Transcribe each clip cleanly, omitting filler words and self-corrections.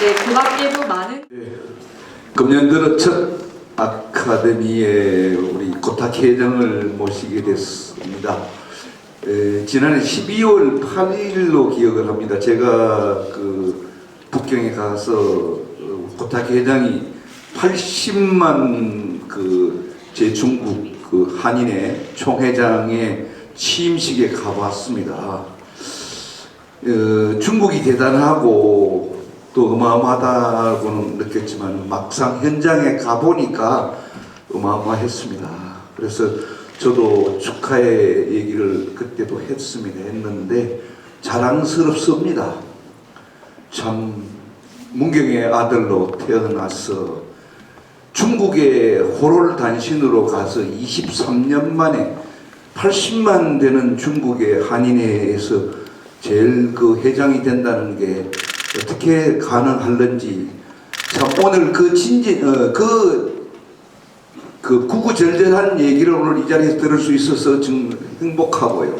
네, 그 밖에도 많은 금년 들어 첫 아카데미에 우리 고타키 회장을 모시게 됐습니다. 지난해 12월 8일로 기억을 합니다. 제가 그 북경에 가서 고타키 회장이 80만 그 제중국 그 한인의 총회장의 취임식에 가봤습니다. 중국이 대단하고 또 어마어마하다고는 느꼈지만 막상 현장에 가보니까 어마어마했습니다. 그래서 저도 축하의 얘기를 그때도 했는데 자랑스럽습니다. 참 문경의 아들로 태어나서 중국의 호롤단신으로 가서 23년 만에 80만 되는 중국의 한인회에서 제일 그 회장이 된다는 게 어떻게 가능할는지 참 오늘 그 구구절절한 얘기를 오늘 이 자리에서 들을 수 있어서 정말 행복하고요.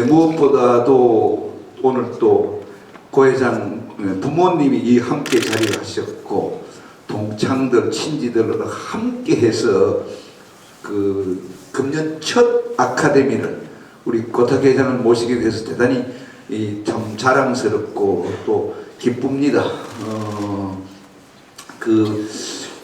무엇보다도 오늘 또 고 회장 부모님이 함께 자리를 하셨고 동창들 친지들과 함께 해서 그 금년 첫 아카데미를 우리 고타키 회장을 모시게 돼서 대단히 참 자랑스럽고 또 기쁩니다.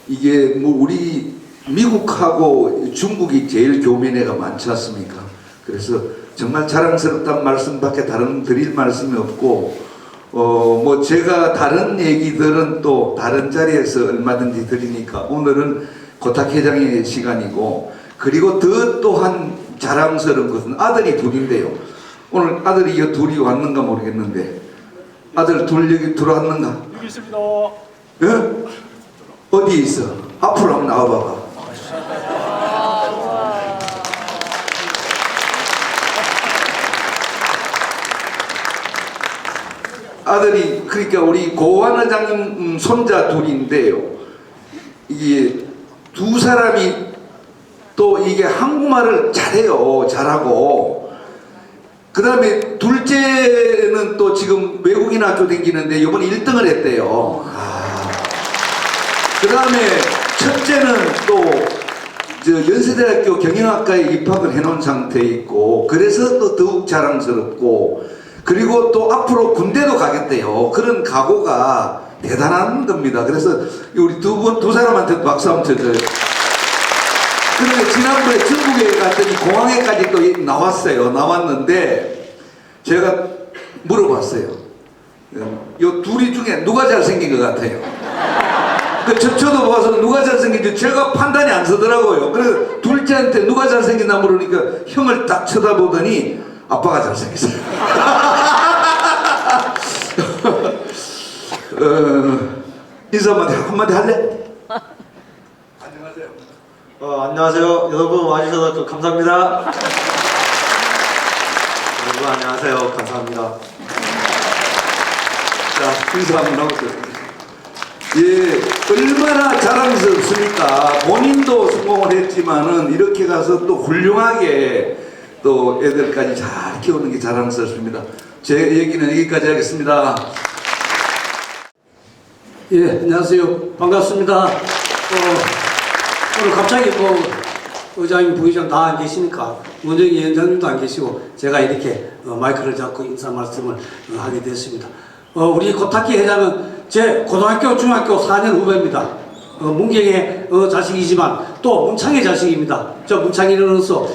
이게 뭐 우리 미국하고 중국이 제일 교민회가 많지 않습니까? 그래서 정말 자랑스럽다는 말씀밖에 다른 드릴 말씀이 없고 뭐 제가 다른 얘기들은 또 다른 자리에서 얼마든지 드리니까 오늘은 고타키 회장의 시간이고 그리고 또한 자랑스러운 것은 아들이 둘인데요. 오늘 아들이 이 둘이 왔는가 모르겠는데 아들 둘 여기 들어왔는가? 여기 있습니다. 예? 어디에 있어? 앞으로 한번 나와봐봐. 아들이 그러니까 우리 고환 회장님 손자 둘인데요. 이게 두 사람이 또 이게 한국말을 잘하고 그 다음에 둘째는 또 지금 외국인 학교 다니는데 이번에 1등을 했대요. 그 다음에 첫째는 또 연세대학교 경영학과에 입학을 해놓은 상태에 있고 그래서 또 더욱 자랑스럽고 그리고 또 앞으로 군대도 가겠대요. 그런 각오가 대단한 겁니다. 그래서 우리 두 사람한테 박수 한번 쳐줘요. 그런데 지난번에 중국에 갔더니 공항에까지 또 나왔는데 제가 물어봤어요. 요 둘이 중에 누가 잘생긴 것 같아요? 저도 봐서 누가 잘생긴지 제가 판단이 안 서더라고요. 그래서 둘째한테 누가 잘생긴다 물으니까 형을 딱 쳐다보더니 아빠가 잘생겼어요. 인사 한마디 할래? 안녕하세요. 여러분 와주셔서 감사합니다. 여러분 안녕하세요. 감사합니다. 자, 인사 한번 하고요. 예, 얼마나 자랑스럽습니까? 본인도 성공을 했지만은 이렇게 가서 또 훌륭하게 또 애들까지 잘 키우는 게 자랑스럽습니다. 제 얘기는 여기까지 하겠습니다. 예, 안녕하세요. 반갑습니다. 오늘 갑자기 의장님, 부의장 다 안 계시니까 문정희 위원장님도 안 계시고 제가 이렇게 마이크를 잡고 인사 말씀을 하게 됐습니다. 우리 고타키 회장은 제 고등학교, 중학교 4년 후배입니다. 문경의 자식이지만 또 문창의 자식입니다. 저 문창인으로서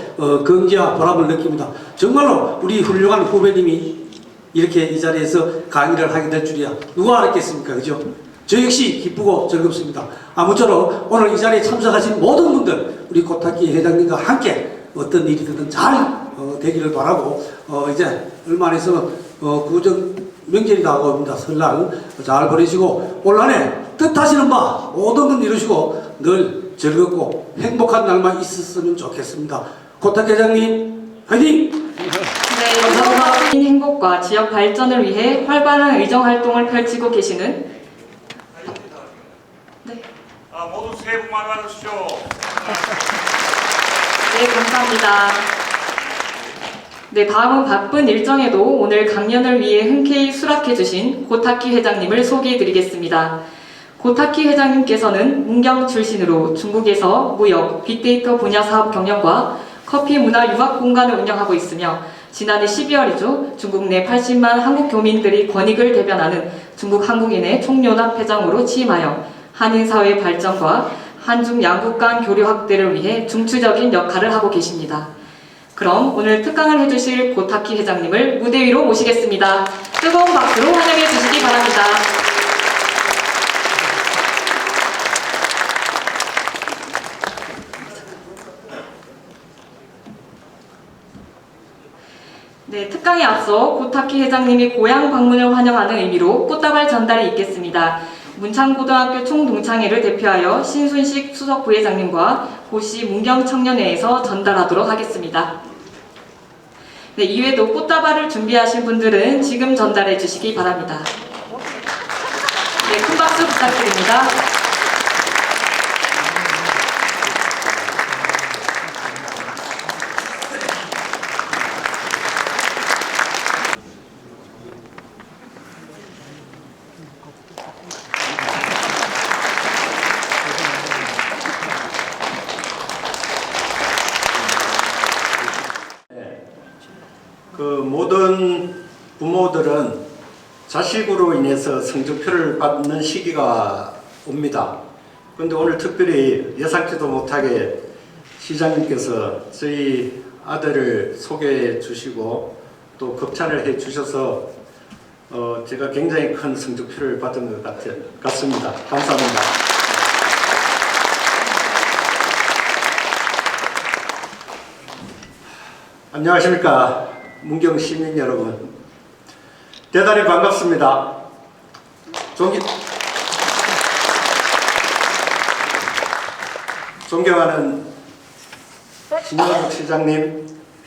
긍지와 보람을 느낍니다. 정말로 우리 훌륭한 후배님이 이렇게 이 자리에서 강의를 하게 될 줄이야 누가 알았겠습니까? 그죠? 저 역시 기쁘고 즐겁습니다. 아무쪼록 오늘 이 자리에 참석하신 모든 분들 우리 고타키 회장님과 함께 어떤 일이든 잘 되기를 바라고 이제 얼마 안 있으면 구정 명절이 다가옵니다. 설날 잘 보내시고 올 한해 뜻하시는 바 모든 건 이루시고 늘 즐겁고 행복한 날만 있었으면 좋겠습니다. 고타키 회장님 화이팅! 네, 감사합니다. 행복과 지역 발전을 위해 활발한 의정 활동을 펼치고 계시는 네. 모두 새해 복 많이 받으십시오. 네, 감사합니다. 네, 다음은 바쁜 일정에도 오늘 강연을 위해 흔쾌히 수락해주신 고타키 회장님을 소개해드리겠습니다. 고타키 회장님께서는 문경 출신으로 중국에서 무역, 빅데이터 분야 사업 경영과 커피 문화 유학 공간을 운영하고 있으며 지난해 12월이죠. 중국 내 80만 한국 교민들이 권익을 대변하는 중국 한국인의 총연합 회장으로 취임하여 한인 사회의 발전과 한중 양국 간 교류 확대를 위해 중추적인 역할을 하고 계십니다. 그럼 오늘 특강을 해주실 고타키 회장님을 무대 위로 모시겠습니다. 뜨거운 박수로 환영해 주시기 바랍니다. 네, 특강에 앞서 고타키 회장님이 고향 방문을 환영하는 의미로 꽃다발 전달이 있겠습니다. 문창고등학교 총동창회를 대표하여 신순식 수석 부회장님과 고시 문경청년회에서 전달하도록 하겠습니다. 네, 이외에도 꽃다발을 준비하신 분들은 지금 전달해 주시기 바랍니다. 네, 큰 박수 부탁드립니다. 모든 부모들은 자식으로 인해서 성적표를 받는 시기가 옵니다. 그런데 오늘 특별히 예상치도 못하게 시장님께서 저희 아들을 소개해 주시고 또 극찬을 해 주셔서 제가 굉장히 큰 성적표를 받은 것 같습니다. 감사합니다. 안녕하십니까. 문경 시민 여러분, 대단히 반갑습니다. 존경하는 신영석 시장님,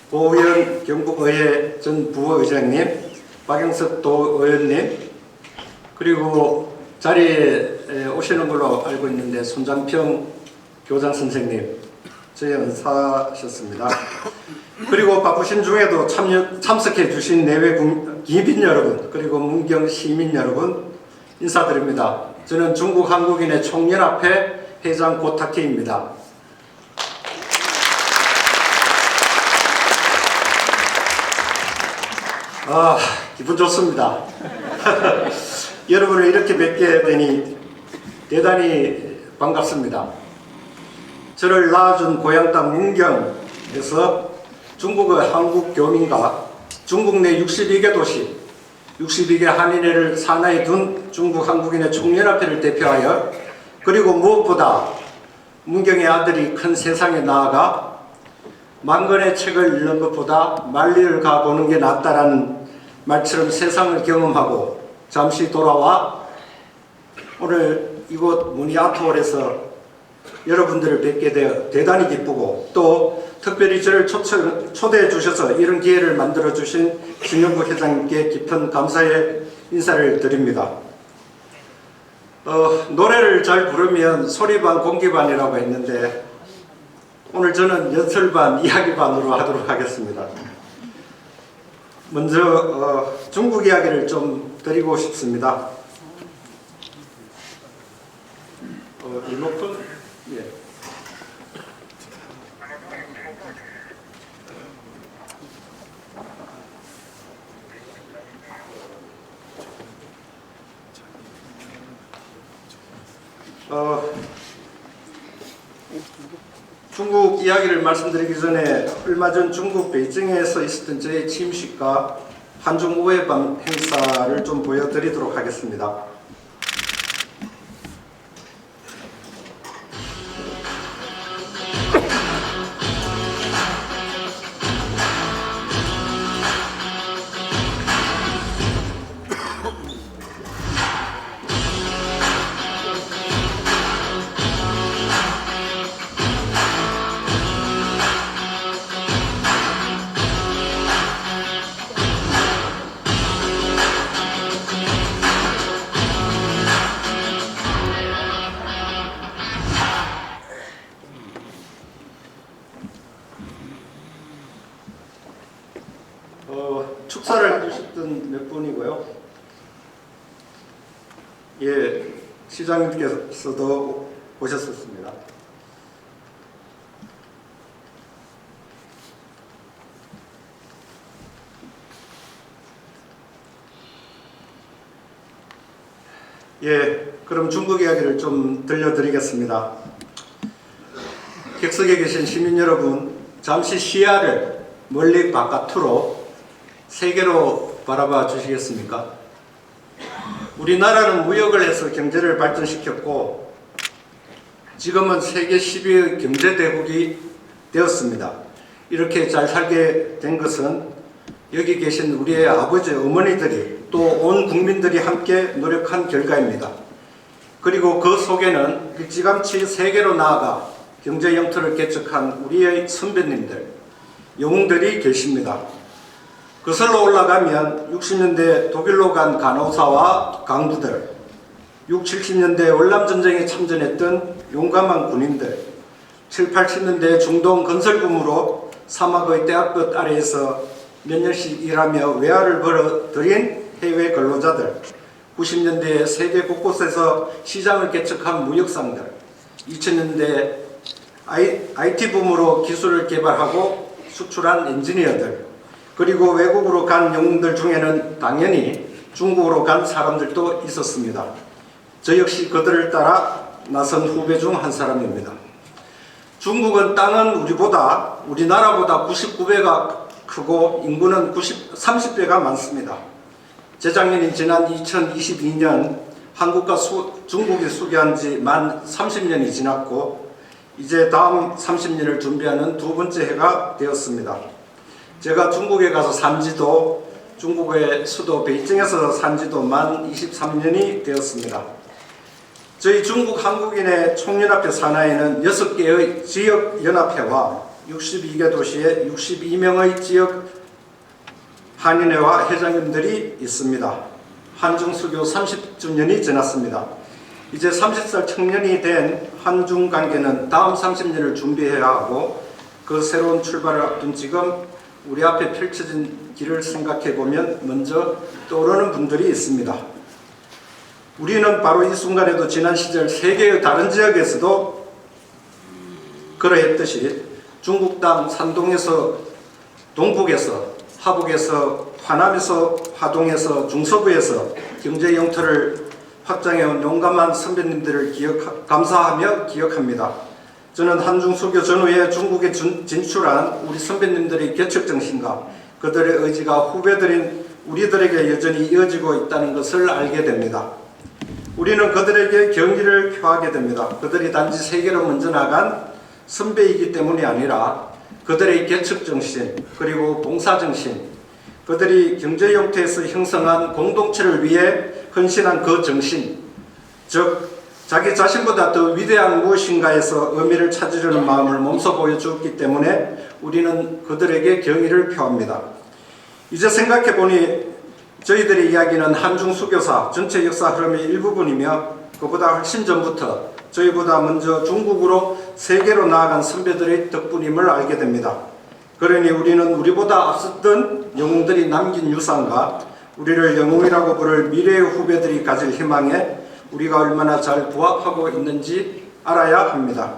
고의원 경북의회 전 부의장님, 박영석 도의원님, 그리고 자리에 오시는 걸로 알고 있는데 손장평 교장 선생님, 저희 은사하셨습니다. 그리고 바쁘신 중에도 참석해 주신 내외 기빈 여러분, 그리고 문경 시민 여러분 인사드립니다. 저는 중국 한국인의 총연합회 회장 고타키입니다. 기분 좋습니다. 여러분을 이렇게 뵙게 되니 대단히 반갑습니다. 저를 낳아준 고향 땅 문경에서 중국의 한국 교민과 중국 내 62개 도시, 62개 한인회를 산하에 둔 중국 한국인의 총연합회를 대표하여, 그리고 무엇보다 문경의 아들이 큰 세상에 나아가 만 권의 책을 읽는 것보다 만리를 가보는 게 낫다라는 말처럼 세상을 경험하고 잠시 돌아와 오늘 이곳 문희아트홀에서 여러분들을 뵙게 되어 대단히 기쁘고, 또 특별히 저를 초대해 주셔서 이런 기회를 만들어 주신 신영국 회장님께 깊은 감사의 인사를 드립니다. 노래를 잘 부르면 소리반 공기반이라고 했는데 오늘 저는 연설반 이야기반으로 하도록 하겠습니다. 먼저 중국 이야기를 좀 드리고 싶습니다. 리모컨? 예. 중국 이야기를 말씀드리기 전에 얼마 전 중국 베이징에서 있었던 저의 취임식과 한중 우회방 행사를 좀 보여드리도록 하겠습니다. 몇 분이고요. 예, 시장님께서도 오셨었습니다. 예, 그럼 중국 이야기를 좀 들려드리겠습니다. 객석에 계신 시민 여러분, 잠시 시야를 멀리 바깥으로 세계로 바라봐 주시겠습니까? 우리나라는 무역을 해서 경제를 발전시켰고 지금은 세계 10위의 경제대국이 되었습니다. 이렇게 잘 살게 된 것은 여기 계신 우리의 아버지, 어머니들이 또 온 국민들이 함께 노력한 결과입니다. 그리고 그 속에는 일찌감치 세계로 나아가 경제 영토를 개척한 우리의 선배님들, 영웅들이 계십니다. 거슬러 올라가면 60년대 독일로 간 간호사와 강부들, 60, 70년대 월남전쟁에 참전했던 용감한 군인들, 7, 80년대 중동 건설붐으로 사막의 떼약볕 아래에서 몇 년씩 일하며 외화를 벌어들인 해외 근로자들, 90년대에 세계 곳곳에서 시장을 개척한 무역상들, 2000년대 IT 붐으로 기술을 개발하고 수출한 엔지니어들, 그리고 외국으로 간 영웅들 중에는 당연히 중국으로 간 사람들도 있었습니다. 저 역시 그들을 따라 나선 후배 중 한 사람입니다. 중국은 땅은 우리나라보다 99배가 크고 인구는 30배가 많습니다. 재작년인 지난 2022년 한국과 중국이 수교한 지 만 30년이 지났고 이제 다음 30년을 준비하는 두 번째 해가 되었습니다. 제가 중국에 가서 산 지도 중국의 수도 베이징에서 산 지도 만 23년이 되었습니다. 저희 중국 한국인의 총연합회 산하에는 6개의 지역연합회와 62개 도시에 62명의 지역 한인회와 회장님들이 있습니다. 한중수교 30주년이 지났습니다. 이제 30살 청년이 된 한중 관계는 다음 30년을 준비해야 하고 그 새로운 출발을 앞둔 지금 우리 앞에 펼쳐진 길을 생각해 보면 먼저 떠오르는 분들이 있습니다. 우리는 바로 이 순간에도 지난 시절 세계의 다른 지역에서도 그러했듯이 중국 땅 산동에서 동북에서 하북에서 화남에서 화동에서 중서부에서 경제 영토를 확장해온 용감한 선배님들을 감사하며 기억합니다. 저는 한중수교 전후에 중국에 진출한 우리 선배님들의 개척정신과 그들의 의지가 후배들인 우리들에게 여전히 이어지고 있다는 것을 알게 됩니다. 우리는 그들에게 경의를 표하게 됩니다. 그들이 단지 세계로 먼저 나간 선배이기 때문이 아니라 그들의 개척정신 그리고 봉사정신, 그들이 경제 영토에서 형성한 공동체를 위해 헌신한 그 정신, 즉 자기 자신보다 더 위대한 무엇인가에서 의미를 찾으려는 마음을 몸소 보여주었기 때문에 우리는 그들에게 경의를 표합니다. 이제 생각해보니 저희들의 이야기는 한중수교사 전체 역사 흐름의 일부분이며 그보다 훨씬 전부터 저희보다 먼저 중국으로 세계로 나아간 선배들의 덕분임을 알게 됩니다. 그러니 우리는 우리보다 앞섰던 영웅들이 남긴 유산과 우리를 영웅이라고 부를 미래의 후배들이 가질 희망에 우리가 얼마나 잘 부합하고 있는지 알아야 합니다.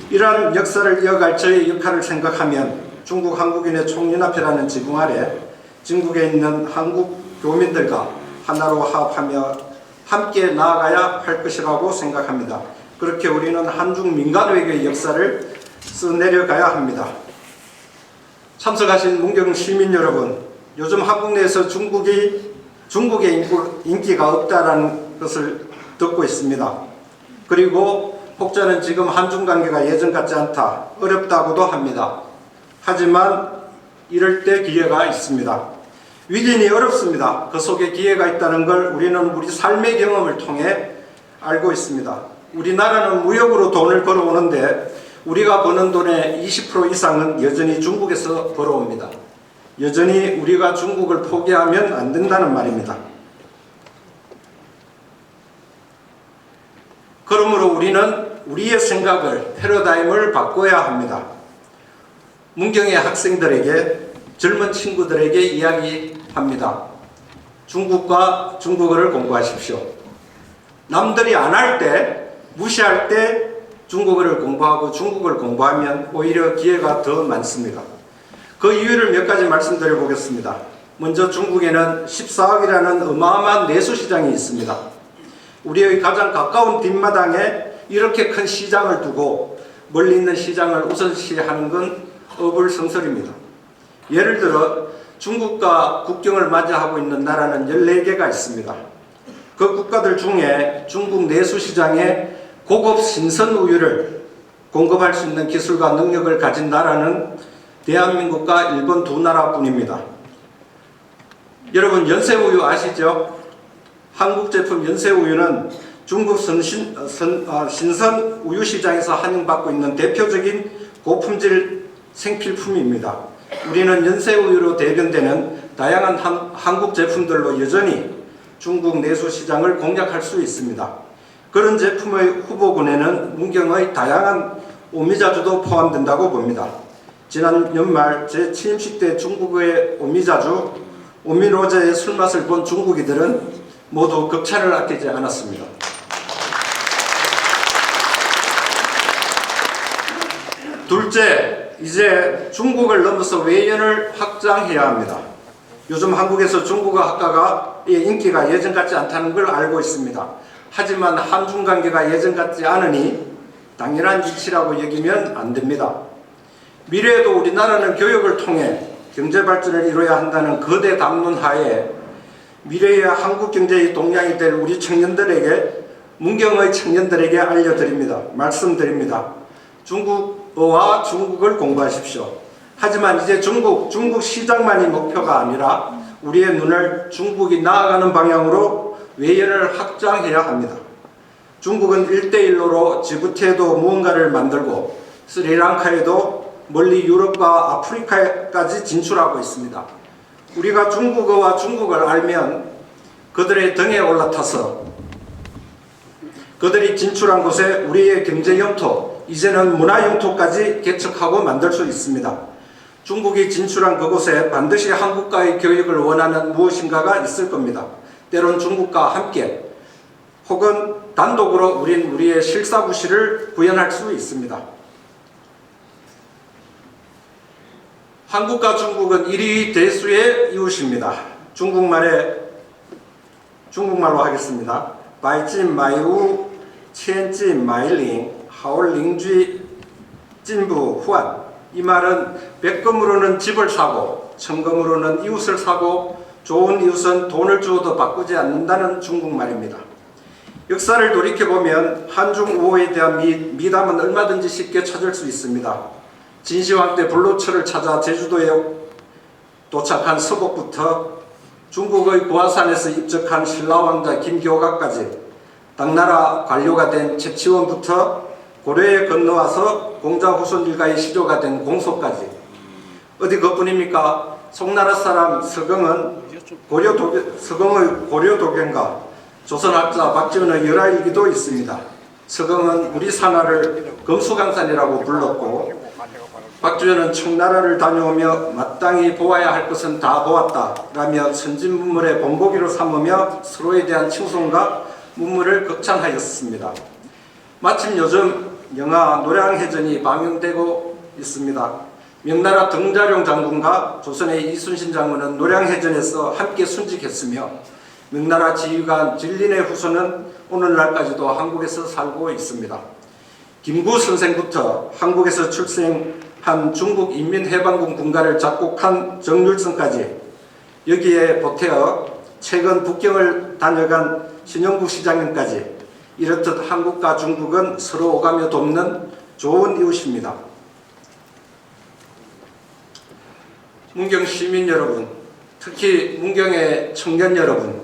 이러한 역사를 이어갈 저의 역할을 생각하면 중국 한국인의 총연합회라는 지붕 아래 중국에 있는 한국 교민들과 하나로 화합하며 함께 나아가야 할 것이라고 생각합니다. 그렇게 우리는 한중 민간외교의 역사를 써내려가야 합니다. 참석하신 문경 시민 여러분, 요즘 한국 내에서 중국의 인기가 없다라는 것을 듣고 있습니다. 그리고 혹자는 지금 한중 관계가 예전 같지 않다, 어렵다고도 합니다. 하지만 이럴 때 기회가 있습니다. 위기니 어렵습니다. 그 속에 기회가 있다는 걸 우리는 우리 삶의 경험을 통해 알고 있습니다. 우리나라는 무역으로 돈을 벌어오는데 우리가 버는 돈의 20% 이상은 여전히 중국에서 벌어옵니다. 여전히 우리가 중국을 포기하면 안 된다는 말입니다. 그러므로 우리는 우리의 생각을, 패러다임을 바꿔야 합니다. 문경의 학생들에게, 젊은 친구들에게 이야기합니다. 중국과 중국어를 공부하십시오. 남들이 안 할 때, 무시할 때 중국어를 공부하고 중국어를 공부하면 오히려 기회가 더 많습니다. 그 이유를 몇 가지 말씀드려 보겠습니다. 먼저 중국에는 14억이라는 어마어마한 내수시장이 있습니다. 우리의 가장 가까운 뒷마당에 이렇게 큰 시장을 두고 멀리 있는 시장을 우선시하는 건 어불성설입니다. 예를 들어 중국과 국경을 맞이하고 있는 나라는 14개가 있습니다. 그 국가들 중에 중국 내수시장에 고급 신선 우유를 공급할 수 있는 기술과 능력을 가진 나라는 대한민국과 일본 두 나라뿐입니다. 여러분 연세우유 아시죠? 한국 제품 연세우유는 중국 신선 우유 시장에서 환영받고 있는 대표적인 고품질 생필품입니다. 우리는 연세우유로 대변되는 다양한 한국 제품들로 여전히 중국 내수 시장을 공략할 수 있습니다. 그런 제품의 후보군에는 문경의 다양한 오미자주도 포함된다고 봅니다. 지난 연말 제 취임식 때 중국의 오미자주, 오미로제의 술맛을 본 중국인들은 모두 극찬을 아끼지 않았습니다. 둘째, 이제 중국을 넘어서 외연을 확장해야 합니다. 요즘 한국에서 중국어 학과의 인기가 예전 같지 않다는 걸 알고 있습니다. 하지만 한중 관계가 예전 같지 않으니 당연한 이치라고 여기면 안 됩니다. 미래에도 우리나라는 교육을 통해 경제 발전을 이뤄야 한다는 거대 담론 하에 미래의 한국 경제의 동향이 될 우리 청년들에게, 문경의 청년들에게 알려드립니다. 말씀드립니다. 중국어와 중국을 공부하십시오. 하지만 이제 중국 시장만이 목표가 아니라 우리의 눈을 중국이 나아가는 방향으로 외연을 확장해야 합니다. 중국은 1대1로로 지부티에도 무언가를 만들고 스리랑카에도 멀리 유럽과 아프리카까지 진출하고 있습니다. 우리가 중국어와 중국을 알면 그들의 등에 올라타서 그들이 진출한 곳에 우리의 경제 영토, 이제는 문화 영토까지 개척하고 만들 수 있습니다. 중국이 진출한 그곳에 반드시 한국과의 교육을 원하는 무엇인가가 있을 겁니다. 때론 중국과 함께 혹은 단독으로 우린 우리의 실사부시를 구현할 수 있습니다. 한국과 중국은 일위 대수의 이웃입니다. 중국말로 하겠습니다. 바이진 마이우 천진 마이링 하올링쥐 진부 후안. 이 말은 백금으로는 집을 사고 천금으로는 이웃을 사고 좋은 이웃은 돈을 주어도 바꾸지 않는다는 중국말입니다. 역사를 돌이켜보면 한중 우호에 대한 미담은 얼마든지 쉽게 찾을 수 있습니다. 진시황 때 불로초를 찾아 제주도에 도착한 서복부터 중국의 고아산에서 입적한 신라왕자 김교각까지 당나라 관료가 된 최치원부터 고려에 건너와서 공자 후손 일가의 시조가 된 공소까지 어디 그뿐입니까? 송나라 사람 서경의 고려도경과 조선학자 박지원의 열하일기도 있습니다. 서경은 우리 산하를 금수강산이라고 불렀고 박지원은 청나라를 다녀오며 마땅히 보아야 할 것은 다 보았다 라며 선진문물의 본보기로 삼으며 서로에 대한 칭송과 문물을 극찬하였습니다. 마침 요즘 영화 노량해전이 방영되고 있습니다. 명나라 등자룡 장군과 조선의 이순신 장군은 노량해전에서 함께 순직했으며 명나라 지휘관 진린의 후손은 오늘날까지도 한국에서 살고 있습니다. 김구 선생부터 한국에서 출생한 중국 인민해방군 군가를 작곡한 정률성까지 여기에 보태어 최근 북경을 다녀간 신영국 시장님까지 이렇듯 한국과 중국은 서로 오가며 돕는 좋은 이웃입니다. 문경 시민 여러분, 특히 문경의 청년 여러분,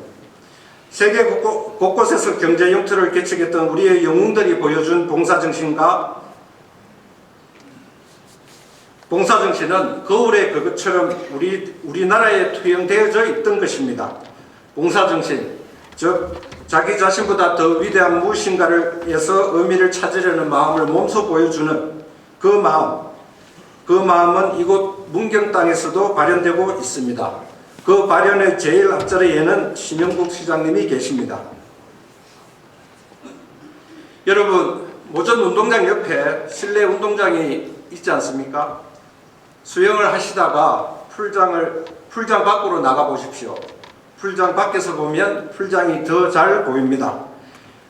세계 곳곳에서 경제 영토를 개척했던 우리의 영웅들이 보여준 봉사정신은 거울의 그것처럼 우리나라에 투영되어져 있던 것입니다. 봉사정신, 즉 자기 자신보다 더 위대한 무엇인가를 위해서 의미를 찾으려는 마음을 몸소 보여주는 그 마음은 이곳 문경 땅에서도 발현되고 있습니다. 그 발현의 제일 앞자리에는 신영국 시장님이 계십니다. 여러분, 모전 운동장 옆에 실내 운동장이 있지 않습니까? 수영을 하시다가 풀장 밖으로 나가 보십시오. 풀장 밖에서 보면 풀장이 더 잘 보입니다.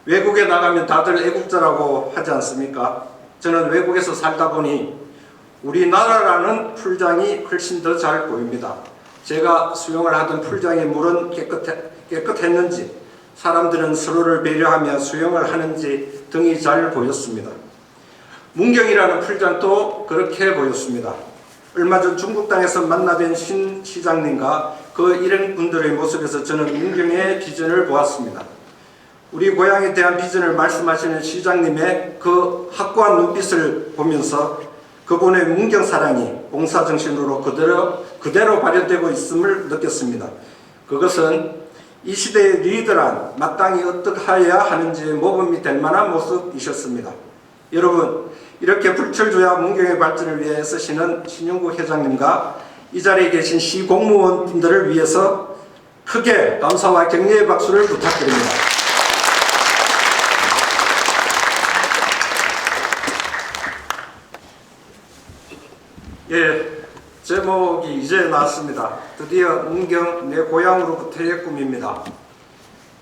외국에 나가면 다들 애국자라고 하지 않습니까? 저는 외국에서 살다 보니 우리나라라는 풀장이 훨씬 더 잘 보입니다. 제가 수영을 하던 풀장의 물은 깨끗했는지, 사람들은 서로를 배려하며 수영을 하는지 등이 잘 보였습니다. 문경이라는 풀장도 그렇게 보였습니다. 얼마 전 중국 땅에서 만나뵌 신 시장님과 그 일행분들의 모습에서 저는 문경의 비전을 보았습니다. 우리 고향에 대한 비전을 말씀하시는 시장님의 그 확고한 눈빛을 보면서 그분의 문경 사랑이 봉사정신으로 그대로 발현되고 있음을 느꼈습니다. 그것은 이 시대의 리더란 마땅히 어떡하여야 하는지 모범이 될 만한 모습이셨습니다. 여러분, 이렇게 불철주야 문경의 발전을 위해 애쓰시는 신영국 회장님과 이 자리에 계신 시 공무원분들을 위해서 크게 감사와 격려의 박수를 부탁드립니다. 예, 제목이 이제 나왔습니다. 드디어 문경 내 고향으로부터의 꿈입니다.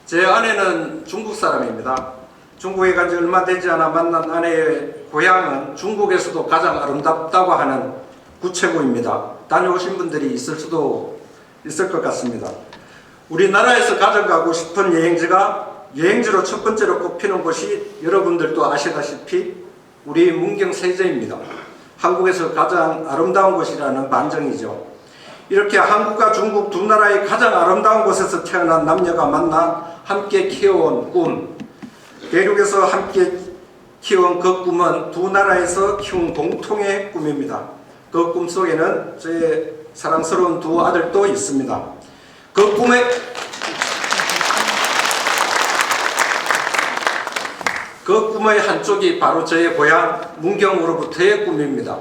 제 아내는 중국 사람입니다. 중국에 간 지 얼마 되지 않아 만난 아내의 고향은 중국에서도 가장 아름답다고 하는 구체구입니다. 다녀오신 분들이 있을 수도 있을 것 같습니다. 우리나라에서 가져가고 싶은 여행지로 첫 번째로 꼽히는 곳이 여러분들도 아시다시피 우리 문경 세제입니다. 한국에서 가장 아름다운 곳이라는 반정이죠. 이렇게 한국과 중국 두 나라의 가장 아름다운 곳에서 태어난 남녀가 만나 함께 키워온 꿈, 대륙에서 함께 키운 그 꿈은 두 나라에서 키운 공통의 꿈입니다. 그 꿈 속에는 저의 사랑스러운 두 아들도 있습니다. 그 꿈의 한쪽이 바로 저의 고향 문경으로부터의 꿈입니다.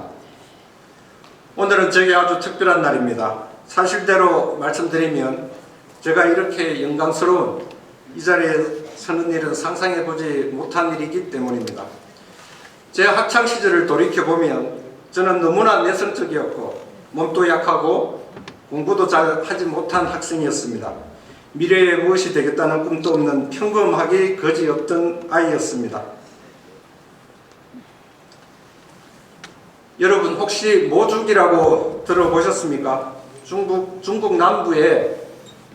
오늘은 제게 아주 특별한 날입니다. 사실대로 말씀드리면 제가 이렇게 영광스러운 이 자리에 서는 일은 상상해보지 못한 일이기 때문입니다. 제 학창시절을 돌이켜보면 저는 너무나 내성적이었고 몸도 약하고 공부도 잘 하지 못한 학생이었습니다. 미래에 무엇이 되겠다는 꿈도 없는 평범하기 거지없던 아이였습니다. 여러분, 혹시 모죽이라고 들어보셨습니까? 중국 남부에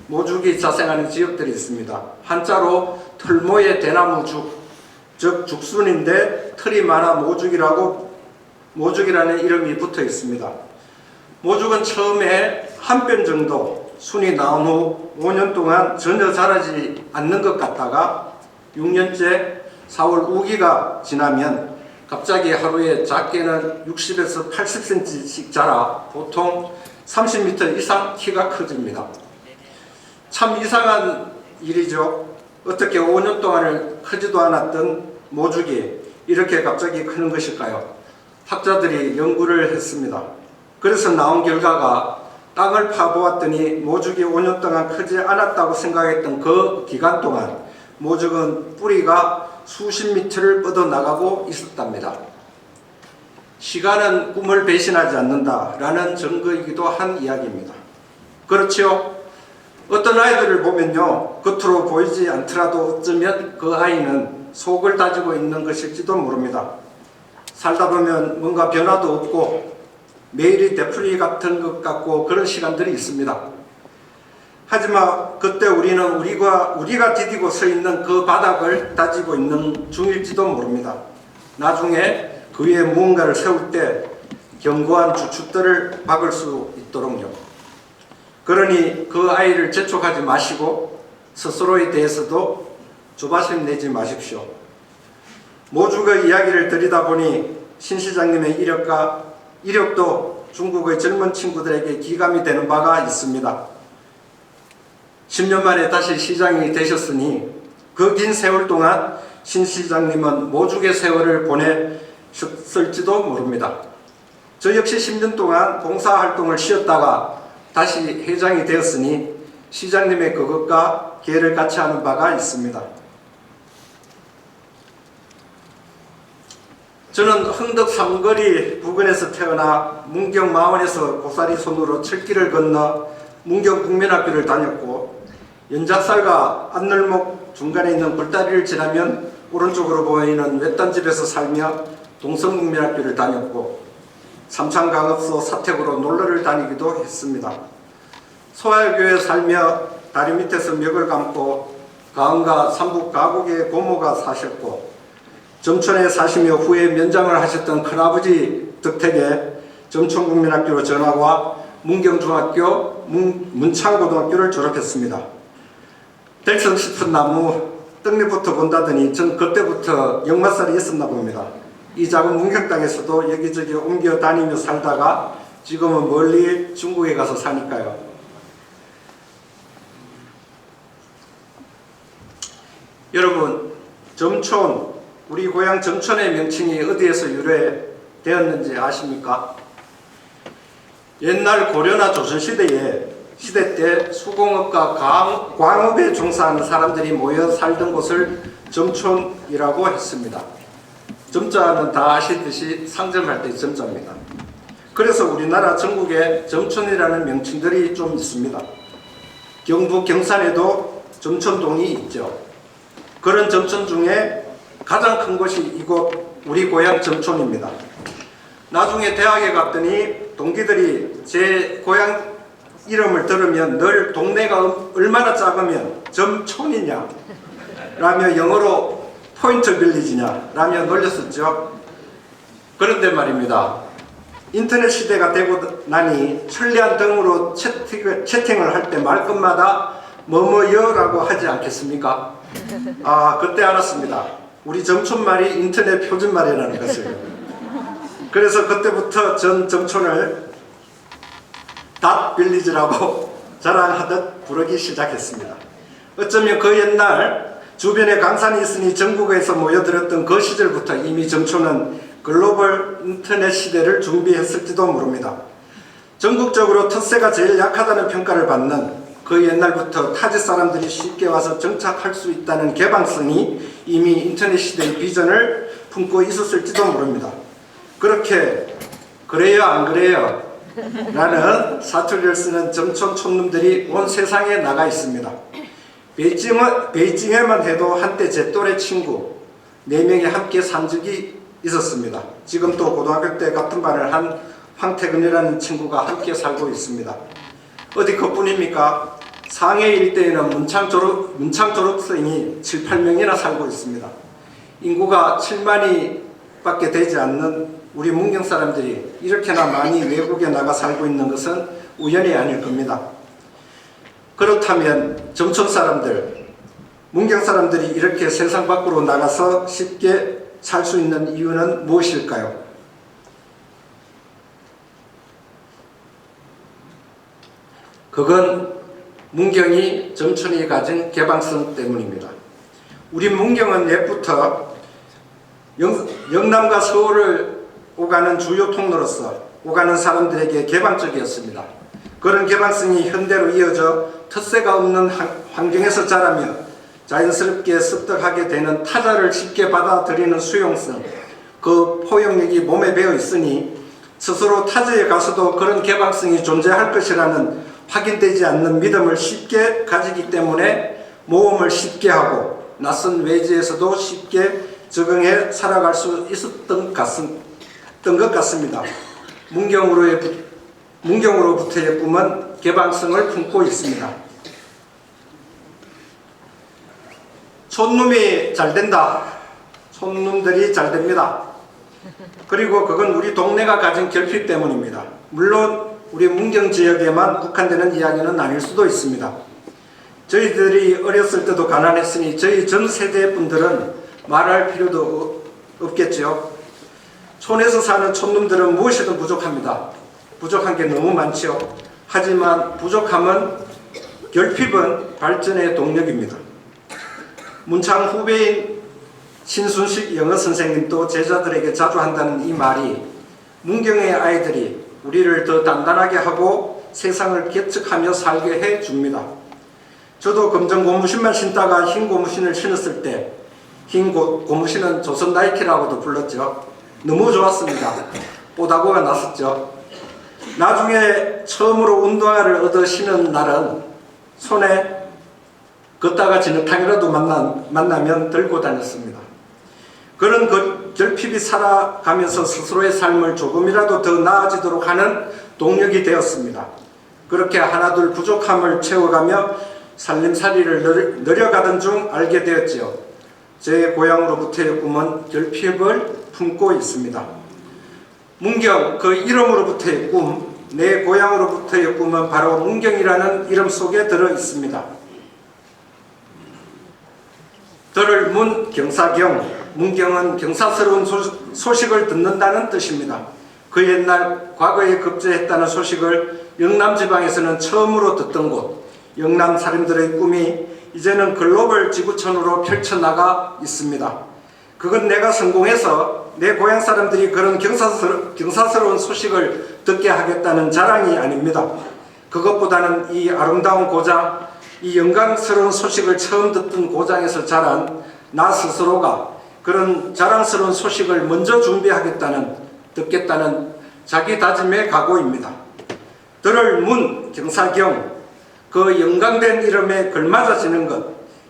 모죽이 자생하는 지역들이 있습니다. 한자로 털모의 대나무죽, 즉 죽순인데 털이 많아 모죽이라는 이름이 붙어 있습니다. 모죽은 처음에 한 뼘 정도 순이 나온 후 5년 동안 전혀 자라지 않는 것 같다가 6년째 4월 우기가 지나면 갑자기 하루에 작게는 60에서 80cm씩 자라 보통 30m 이상 키가 커집니다. 참 이상한 일이죠. 어떻게 5년 동안을 크지도 않았던 모죽이 이렇게 갑자기 크는 것일까요? 학자들이 연구를 했습니다. 그래서 나온 결과가 땅을 파보았더니 모죽이 5년 동안 크지 않았다고 생각했던 그 기간 동안 모죽은 뿌리가 수십 미터를 뻗어나가고 있었답니다. 시간은 꿈을 배신하지 않는다라는 증거이기도 한 이야기입니다. 그렇지요? 어떤 아이들을 보면요, 겉으로 보이지 않더라도 어쩌면 그 아이는 속을 다지고 있는 것일지도 모릅니다. 살다 보면 뭔가 변화도 없고 매일이 되풀이 같은 것 같고 그런 시간들이 있습니다. 하지만 그때 우리는 우리가 디디고 서 있는 그 바닥을 다지고 있는 중일지도 모릅니다. 나중에 그 위에 무언가를 세울 때 견고한 주춧돌을 박을 수 있도록요. 그러니 그 아이를 재촉하지 마시고 스스로에 대해서도 조바심 내지 마십시오. 모죽의 이야기를 들이다보니 신 시장님의 이력도 중국의 젊은 친구들에게 기감이 되는 바가 있습니다. 10년 만에 다시 시장이 되셨으니 그 긴 세월 동안 신 시장님은 모죽의 세월을 보내셨을지도 모릅니다. 저 역시 10년 동안 봉사활동을 쉬었다가 다시 회장이 되었으니 시장님의 그것과 계를 같이 하는 바가 있습니다. 저는 흥덕 삼거리 부근에서 태어나 문경 마원에서 고사리 손으로 철길을 건너 문경 국민학교를 다녔고, 연작살과 안널목 중간에 있는 굴다리를 지나면 오른쪽으로 보이는 외딴집에서 살며 동성국민학교를 다녔고, 삼창강업소 사택으로 놀러를 다니기도 했습니다. 소활교에 살며 다리 밑에서 멱을 감고 가은과 삼북 가곡의 고모가 사셨고, 점촌에 사시며 후에 면장을 하셨던 큰아버지 덕택에 점촌국민학교로 전학와 문경중학교, 문창고등학교를 졸업했습니다. 백성 싶은 나무 떡잎부터 본다더니 전 그때부터 역마살이 있었나 봅니다. 이 작은 문경 땅에서도 여기저기 옮겨 다니며 살다가 지금은 멀리 중국에 가서 사니까요. 여러분, 점촌, 우리 고향 점촌의 명칭이 어디에서 유래되었는지 아십니까? 옛날 고려나 조선시대 때 수공업과 광업에 종사하는 사람들이 모여 살던 곳을 점촌이라고 했습니다. 점자는 다 아시듯이 상점할 때 점자입니다. 그래서 우리나라 전국에 점촌이라는 명칭들이 좀 있습니다. 경북 경산에도 점촌동이 있죠. 그런 점촌 중에 가장 큰 곳이 이곳 우리 고향 점촌입니다. 나중에 대학에 갔더니 동기들이 제 고향 이름을 들으면 늘 동네가 얼마나 작으면 점촌이냐 라며 영어로 포인트 빌리지냐 라며 놀렸었죠. 그런데 말입니다, 인터넷 시대가 되고 나니 천리안 등으로 채팅을 할 때 말끝마다 뭐뭐여라고 하지 않겠습니까? 아, 그때 알았습니다. 우리 점촌말이 인터넷 표준말이라는 것을. 그래서 그때부터 전 점촌을 닷빌리지라고 자랑하듯 부르기 시작했습니다. 어쩌면 그 옛날 주변에 강산이 있으니 전국에서 모여들었던 그 시절부터 이미 점촌은 글로벌 인터넷 시대를 준비했을지도 모릅니다. 전국적으로 텃세가 제일 약하다는 평가를 받는 그 옛날부터 타지 사람들이 쉽게 와서 정착할 수 있다는 개방성이 이미 인터넷 시대의 비전을 품고 있었을지도 모릅니다. 그렇게 그래요 안 그래요? 라는 사투리를 쓰는 점촌 촌놈들이 온 세상에 나가 있습니다. 베이징에만 해도 한때 제 또래 친구 4명이 함께 산 적이 있었습니다. 지금 또 고등학교 때 같은 반을 한 황태근이라는 친구가 함께 살고 있습니다. 어디 그뿐입니까? 상해 일대에는 문창 졸업생이 7, 8명이나 살고 있습니다. 인구가 7만이 밖에 되지 않는 우리 문경 사람들이 이렇게나 많이 외국에 나가 살고 있는 것은 우연이 아닐 겁니다. 그렇다면 점촌 사람들, 문경 사람들이 이렇게 세상 밖으로 나가서 쉽게 살 수 있는 이유는 무엇일까요? 그건 문경이 점촌이 가진 개방성 때문입니다. 우리 문경은 옛부터 영남과 서울을 오가는 주요 통로로서 오가는 사람들에게 개방적이었습니다. 그런 개방성이 현대로 이어져 텃세가 없는 환경에서 자라며 자연스럽게 습득하게 되는 타자를 쉽게 받아들이는 수용성, 그 포용력이 몸에 배어 있으니 스스로 타지에 가서도 그런 개방성이 존재할 것이라는 확인되지 않는 믿음을 쉽게 가지기 때문에 모험을 쉽게 하고 낯선 외지에서도 쉽게 적응해 살아갈 수 있었던 것 같습니다. 문경으로부터의 꿈은 개방성을 품고 있습니다. 촌놈이 잘 된다. 촌놈들이 잘 됩니다. 그리고 그건 우리 동네가 가진 결핍 때문입니다. 물론 우리 문경 지역에만 국한되는 이야기는 아닐 수도 있습니다. 저희들이 어렸을 때도 가난했으니 저희 전 세대 분들은 말할 필요도 없겠죠. 촌에서 사는 촌놈들은 무엇이든 부족합니다. 부족한 게 너무 많죠. 하지만 부족함은 결핍은 발전의 동력입니다. 문창 후배인 신순식 영어 선생님도 제자들에게 자주 한다는 이 말이 문경의 아이들이 우리를 더 단단하게 하고 세상을 개척하며 살게 해 줍니다. 저도 검정 고무신만 신다가 흰 고무신을 신었을 때 흰 고무신은 조선 나이키라고도 불렀죠. 너무 좋았습니다. 뽀다구가 났었죠. 나중에 처음으로 운동화를 얻어 신은 날은 손에 걷다가 진흙탕이라도 만나면 들고 다녔습니다. 그런 결핍이 살아가면서 스스로의 삶을 조금이라도 더 나아지도록 하는 동력이 되었습니다. 그렇게 하나둘 부족함을 채워가며 살림살이를 늘려가던 중 알게 되었지요. 제 고향으로부터의 꿈은 결핍을 품고 있습니다. 문경, 그 이름으로부터의 꿈, 내 고향으로부터의 꿈은 바로 문경이라는 이름 속에 들어 있습니다. 들을 문 경사경, 문경은 경사스러운 소식을 듣는다는 뜻입니다. 그 옛날 과거에 급제했다는 소식을 영남지방에서는 처음으로 듣던 곳, 영남 사람들의 꿈이 이제는 글로벌 지구촌으로 펼쳐나가 있습니다. 그건 내가 성공해서 내 고향 사람들이 그런 경사스러운 소식을 듣게 하겠다는 자랑이 아닙니다. 그것보다는 이 아름다운 고장, 이 영광스러운 소식을 처음 듣던 고장에서 자란 나 스스로가 그런 자랑스러운 소식을 먼저 듣겠다는 자기 다짐의 각오입니다. 들을 문 경사경, 그 영광된 이름에 걸맞아지는 것,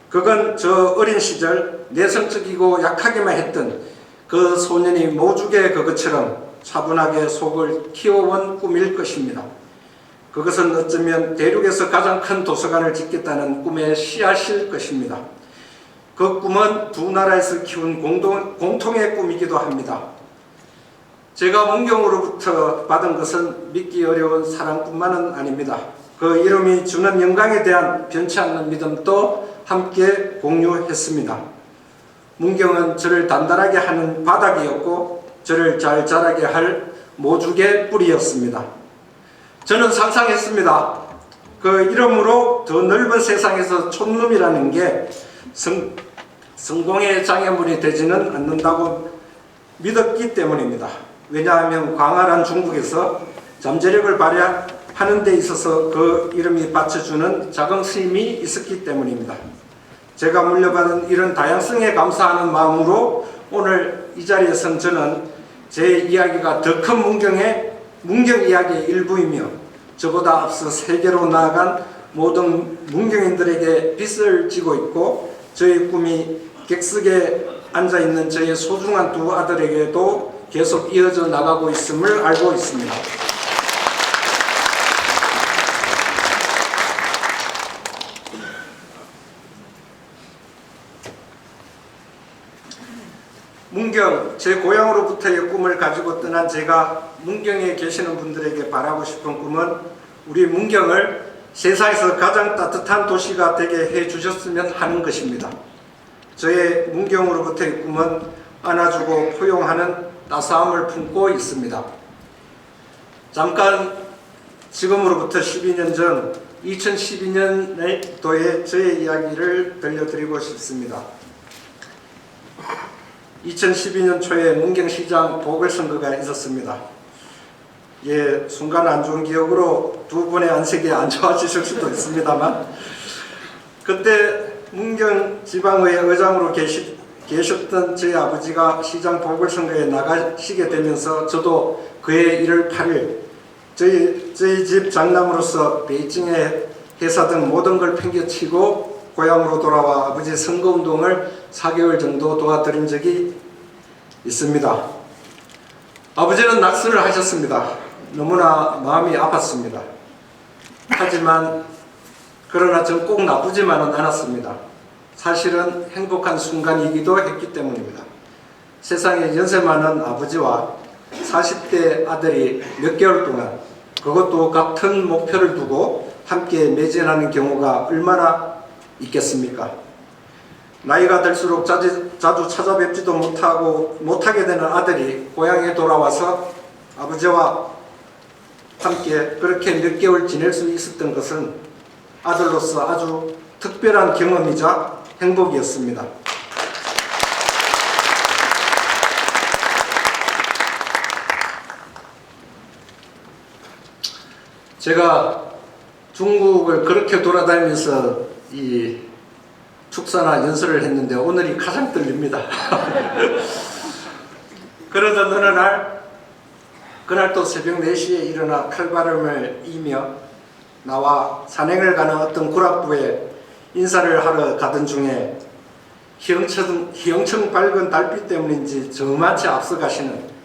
그건 저 어린 시절 내성적이고 약하게만 했던 그 소년이 모죽의 그것처럼 차분하게 속을 키워온 꿈일 것입니다. 그것은 어쩌면 대륙에서 가장 큰 도서관을 짓겠다는 꿈의 씨앗일 것입니다. 그 꿈은 두 나라에서 키운 공통의 꿈이기도 합니다. 제가 문경으로부터 받은 것은 믿기 어려운 사랑뿐만은 아닙니다. 그 이름이 주는 영광에 대한 변치 않는 믿음도 함께 공유했습니다. 문경은 저를 단단하게 하는 바닥이었고 저를 잘 자라게 할 모죽의 뿌리였습니다. 저는 상상했습니다. 그 이름으로 더 넓은 세상에서 촌놈이라는 게 성공의 장애물이 되지는 않는다고 믿었기 때문입니다. 왜냐하면 광활한 중국에서 잠재력을 발휘하는 데 있어서 그 이름이 받쳐주는 자긍심이 있었기 때문입니다. 제가 물려받은 이런 다양성에 감사하는 마음으로 오늘 이 자리에 선 저는 제 이야기가 더 큰 문경 이야기의 일부이며 저보다 앞서 세계로 나아간 모든 문경인들에게 빚을 지고 있고 저의 꿈이 객석에 앉아있는 저의 소중한 두 아들에게도 계속 이어져 나가고 있음을 알고 있습니다. 문경, 제 고향으로부터의 꿈을 가지고 떠난 제가 문경에 계시는 분들에게 바라고 싶은 꿈은 우리 문경을 세상에서 가장 따뜻한 도시가 되게 해주셨으면 하는 것입니다. 저의 문경으로부터의 꿈은 안아주고 포용하는 따스함을 품고 있습니다. 잠깐 지금으로부터 12년 전 2012년도에 저의 이야기를 들려드리고 싶습니다. 2012년 초에 문경시장 보궐선거가 있었습니다. 예, 순간 안 좋은 기억으로 두 분의 안색이 안 좋아지실 수도 있습니다만 그때 문경지방의 의장으로 계셨던 저희 아버지가 시장 보궐선거에 나가시게 되면서 저도 그해 1월 8일 저희 집 장남으로서 베이징의 회사 등 모든 걸 팽개치고 고향으로 돌아와 아버지 선거운동을 4개월 정도 도와드린 적이 있습니다. 아버지는 낙선을 하셨습니다. 너무나 마음이 아팠습니다. 하지만 그러나 전 꼭 나쁘지만은 않았습니다. 사실은 행복한 순간이기도 했기 때문입니다. 세상에 연세 많은 아버지와 40대 아들이 몇 개월 동안 그것도 같은 목표를 두고 함께 매진하는 경우가 얼마나 있겠습니까? 나이가 들수록 자주 찾아뵙지도 못하게 되는 아들이 고향에 돌아와서 아버지와 함께 그렇게 몇 개월 지낼 수 있었던 것은 아들로서 아주 특별한 경험이자 행복이었습니다. 제가 중국을 그렇게 돌아다니면서 이 축사나 연설을 했는데 오늘이 가장 떨립니다. 그러던 어느 날, 그날 또 새벽 4시에 일어나 칼바람을 이며 나와 산행을 가는 어떤 구락부에 인사를 하러 가던 중에 희영청 밝은 달빛 때문인지 저마치 앞서가시는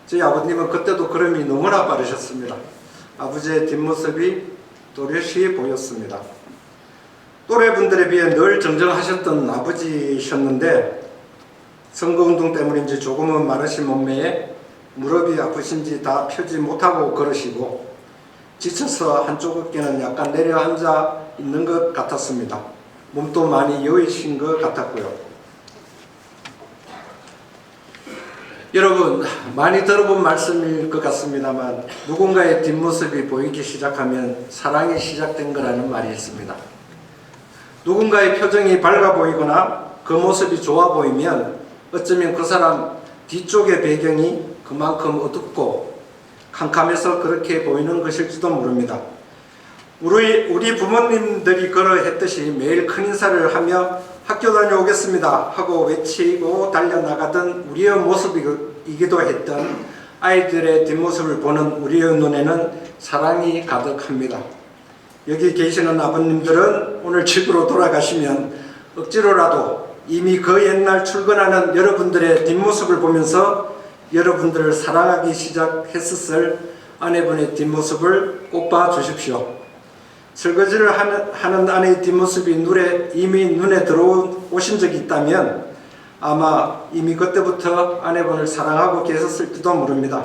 저희 아버님은 그때도 걸음이 너무나 빠르셨습니다. 아버지의 뒷모습이 또렷이 보였습니다. 또래분들에 비해 늘 정정하셨던 아버지셨는데 선거운동 때문인지 조금은 마르신 몸매에 무릎이 아프신지 다 펴지 못하고 걸으시고 지쳐서 한쪽 어깨는 약간 내려앉아 있는 것 같았습니다. 몸도 많이 여이신 것 같았고요. 여러분, 많이 들어본 말씀일 것 같습니다만 누군가의 뒷모습이 보이기 시작하면 사랑이 시작된 거라는 말이 있습니다. 누군가의 표정이 밝아 보이거나 그 모습이 좋아 보이면 어쩌면 그 사람 뒤쪽의 배경이 그만큼 어둡고 캄캄해서 그렇게 보이는 것일지도 모릅니다. 우리 부모님들이 그러했듯이 매일 큰 인사를 하며 학교 다녀오겠습니다 하고 외치고 달려나가던 우리의 모습이기도 했던 아이들의 뒷모습을 보는 우리의 눈에는 사랑이 가득합니다. 여기 계시는 아버님들은 오늘 집으로 돌아가시면 억지로라도 이미 그 옛날 출근하는 여러분들의 뒷모습을 보면서 여러분들을 사랑하기 시작했었을 아내분의 뒷모습을 꼭 봐주십시오. 설거지를 하는 아내의 뒷모습이 이미 눈에 들어오신 적이 있다면 아마 이미 그때부터 아내분을 사랑하고 계셨을지도 모릅니다.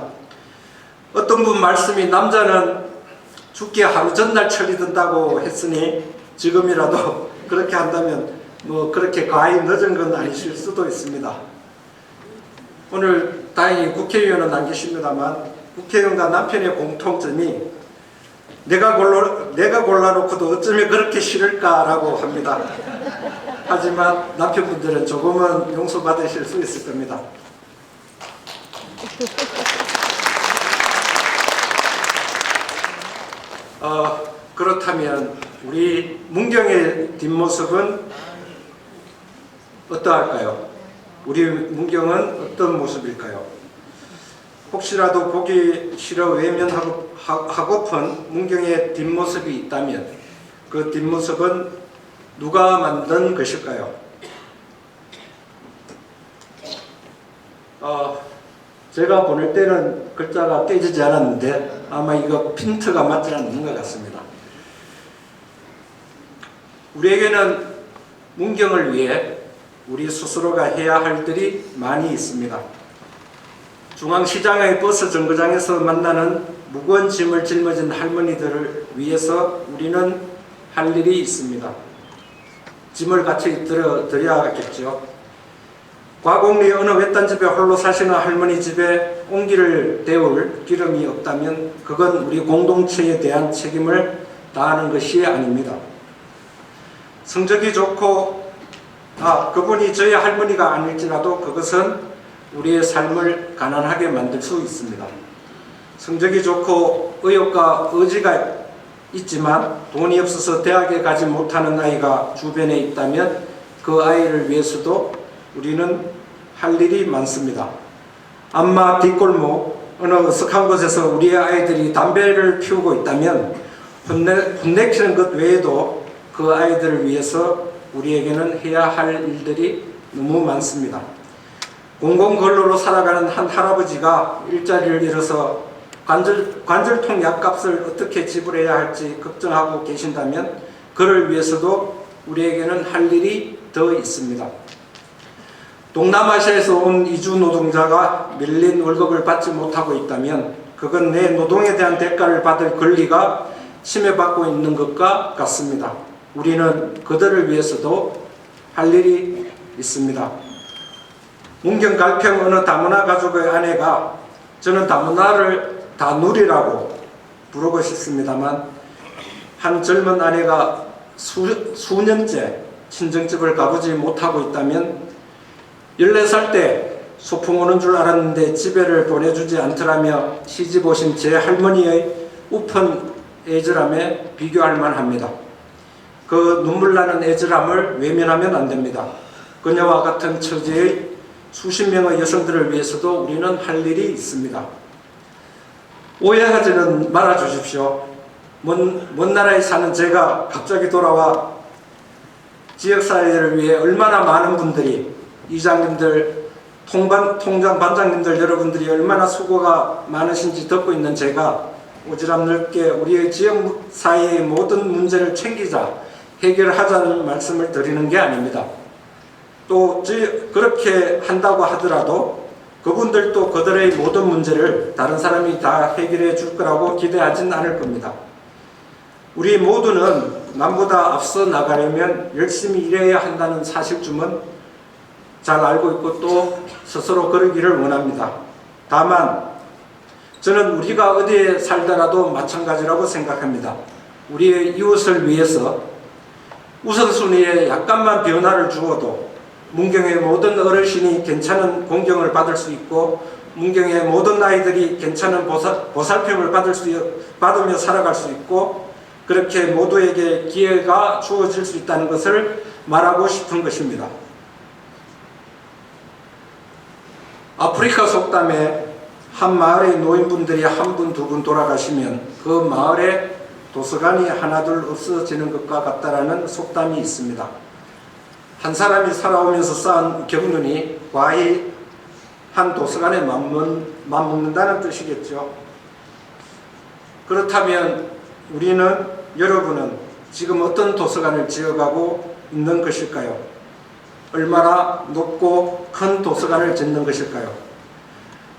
어떤 분 말씀이 남자는 죽기 하루 전날 철이 든다고 했으니 지금이라도 그렇게 한다면 뭐 그렇게 과히 늦은 건 아니실 수도 있습니다. 오늘 다행히 국회의원은 안 계십니다만 국회의원과 남편의 공통점이 내가 골라놓고도 어쩌면 그렇게 싫을까라고 합니다. 하지만 남편분들은 조금은 용서받으실 수 있을 겁니다. 그렇다면 우리 문경의 뒷모습은 어떠할까요? 우리 문경은 어떤 모습일까요? 혹시라도 보기 싫어 외면하고픈 문경의 뒷모습이 있다면 그 뒷모습은 누가 만든 것일까요? 제가 보낼 때는 글자가 깨지지 않았는데 아마 이거 핀트가 맞지 않는 것 같습니다. 우리에게는 문경을 위해 우리 스스로가 해야 할 일들이 많이 있습니다. 중앙시장의 버스 정거장에서 만나는 무거운 짐을 짊어진 할머니들을 위해서 우리는 할 일이 있습니다. 짐을 같이 드려야겠죠. 과곡리 어느 외딴 집에 홀로 사시는 할머니 집에 온기를 데울 기름이 없다면 그건 우리 공동체에 대한 책임을 다하는 것이 아닙니다. 성적이 좋고 그분이 저희 할머니가 아닐지라도 그것은 우리의 삶을 가난하게 만들 수 있습니다. 성적이 좋고 의욕과 의지가 있지만 돈이 없어서 대학에 가지 못하는 아이가 주변에 있다면 그 아이를 위해서도 우리는 할 일이 많습니다. 안마 뒷골목 어느 어석한 곳에서 우리의 아이들이 담배를 피우고 있다면 혼내키는 것 외에도 그 아이들을 위해서 우리에게는 해야 할 일들이 너무 많습니다. 공공근로로 살아가는 한 할아버지가 일자리를 잃어서 관절통 약값을 어떻게 지불해야 할지 걱정하고 계신다면 그를 위해서도 우리에게는 할 일이 더 있습니다. 동남아시아에서 온 이주 노동자가 밀린 월급을 받지 못하고 있다면 그건 내 노동에 대한 대가를 받을 권리가 침해받고 있는 것과 같습니다. 우리는 그들을 위해서도 할 일이 있습니다. 문경 갈평 어느 다문화 가족의 아내가 저는 다문화를 다누리라고 부르고 싶습니다만 한 젊은 아내가 수년째 친정집을 가보지 못하고 있다면 14살 때 소풍 오는 줄 알았는데 집에를 보내주지 않더라며 시집 오신 제 할머니의 우픈 애절함에 비교할 만합니다. 그 눈물 나는 애절함을 외면하면 안 됩니다. 그녀와 같은 처지의 수십 명의 여성들을 위해서도 우리는 할 일이 있습니다. 오해하지는 말아 주십시오. 먼 나라에 사는 제가 갑자기 돌아와 지역사회를 위해 얼마나 많은 분들이, 이장님들, 통장 반장님들 여러분들이 얼마나 수고가 많으신지 듣고 있는 제가 오지랖 넓게 우리의 지역사회의 모든 문제를 챙기자, 해결하자는 말씀을 드리는 게 아닙니다. 또 그렇게 한다고 하더라도 그분들도 그들의 모든 문제를 다른 사람이 다 해결해 줄 거라고 기대하진 않을 겁니다. 우리 모두는 남보다 앞서 나가려면 열심히 일해야 한다는 사실쯤은 잘 알고 있고 또 스스로 그러기를 원합니다. 다만 저는 우리가 어디에 살더라도 마찬가지라고 생각합니다. 우리의 이웃을 위해서 우선순위에 약간만 변화를 주어도 문경의 모든 어르신이 괜찮은 공경을 받을 수 있고 문경의 모든 아이들이 괜찮은 보살핌을 받으며 살아갈 수 있고 그렇게 모두에게 기회가 주어질 수 있다는 것을 말하고 싶은 것입니다. 아프리카 속담에 한 마을의 노인분들이 한 분, 두 분 돌아가시면 그 마을에 도서관이 하나둘 없어지는 것과 같다라는 속담이 있습니다. 한 사람이 살아오면서 쌓은 경륜이 과히 한 도서관에 맞먹는다는 뜻이겠죠. 그렇다면 여러분은 지금 어떤 도서관을 지어가고 있는 것일까요? 얼마나 높고 큰 도서관을 짓는 것일까요?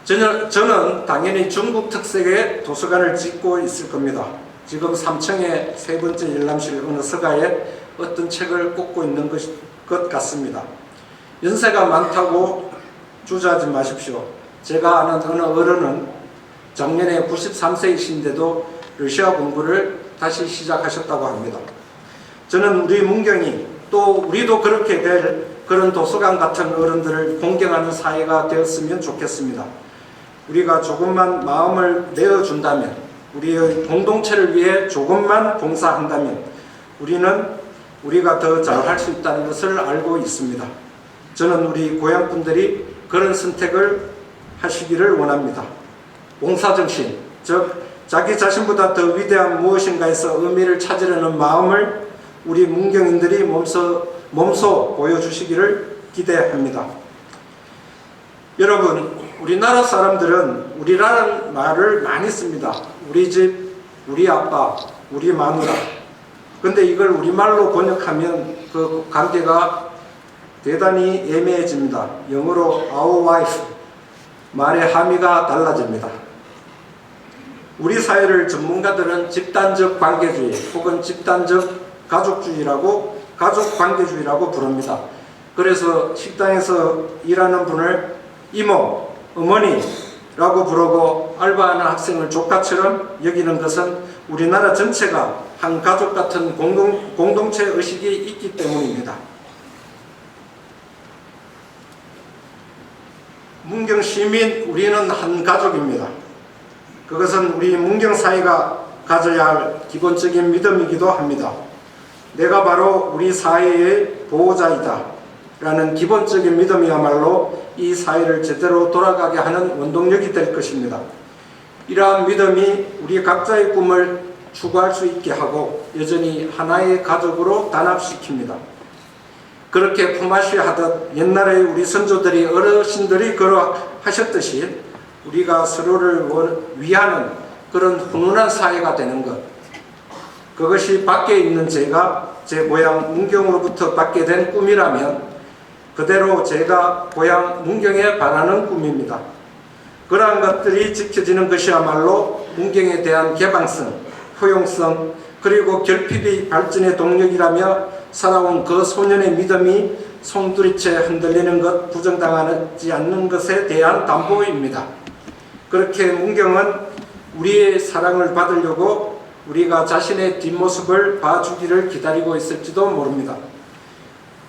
저는 당연히 중국 특색의 도서관을 짓고 있을 겁니다. 지금 3층에 세 번째 열람실 어느 서가에 어떤 책을 꽂고 있는 것 같습니다. 연세가 많다고 주저하지 마십시오. 제가 아는 어느 어른은 작년에 93세이신데도 러시아 공부를 다시 시작하셨다고 합니다. 저는 우리 문경이 또 우리도 그렇게 될 그런 도서관 같은 어른들을 공경하는 사회가 되었으면 좋겠습니다. 우리가 조금만 마음을 내어준다면, 우리의 공동체를 위해 조금만 봉사한다면 우리가 더 잘할 수 있다는 것을 알고 있습니다. 저는 우리 고향분들이 그런 선택을 하시기를 원합니다. 봉사정신, 즉 자기 자신보다 더 위대한 무엇인가에서 의미를 찾으려는 마음을 우리 문경인들이 몸소 보여주시기를 기대합니다. 여러분, 우리나라 사람들은 우리라는 말을 많이 씁니다. 우리 집, 우리 아빠, 우리 마누라. 근데 이걸 우리말로 번역하면 그 관계가 대단히 애매해집니다. 영어로 our wife, 말의 함의가 달라집니다. 우리 사회를 전문가들은 집단적 관계주의 혹은 집단적 가족관계주의라고 부릅니다. 그래서 식당에서 일하는 분을 이모, 어머니라고 부르고 알바하는 학생을 조카처럼 여기는 것은 우리나라 전체가 한 가족 같은 공동체 의식이 있기 때문입니다. 문경 시민, 우리는 한 가족입니다. 그것은 우리 문경 사회가 가져야 할 기본적인 믿음이기도 합니다. 내가 바로 우리 사회의 보호자이다 라는 기본적인 믿음이야말로 이 사회를 제대로 돌아가게 하는 원동력이 될 것입니다. 이러한 믿음이 우리 각자의 꿈을 추구할 수 있게 하고 여전히 하나의 가족으로 단합시킵니다. 그렇게 품앗이 하듯 옛날에 우리 선조들이 어르신들이 하셨듯이 우리가 서로를 위하는 그런 훈훈한 사회가 되는 것, 그것이 밖에 있는 제가 제 고향 문경으로부터 받게 된 꿈이라면 그대로 제가 고향 문경에 바라는 꿈입니다. 그러한 것들이 지켜지는 것이야말로 문경에 대한 개방성, 포용성, 그리고 결핍이 발전의 동력이라며 살아온 그 소년의 믿음이 송두리째 흔들리는 것, 부정당하지 않는 것에 대한 담보입니다. 그렇게 문경은 우리의 사랑을 받으려고 우리가 자신의 뒷모습을 봐주기를 기다리고 있을지도 모릅니다.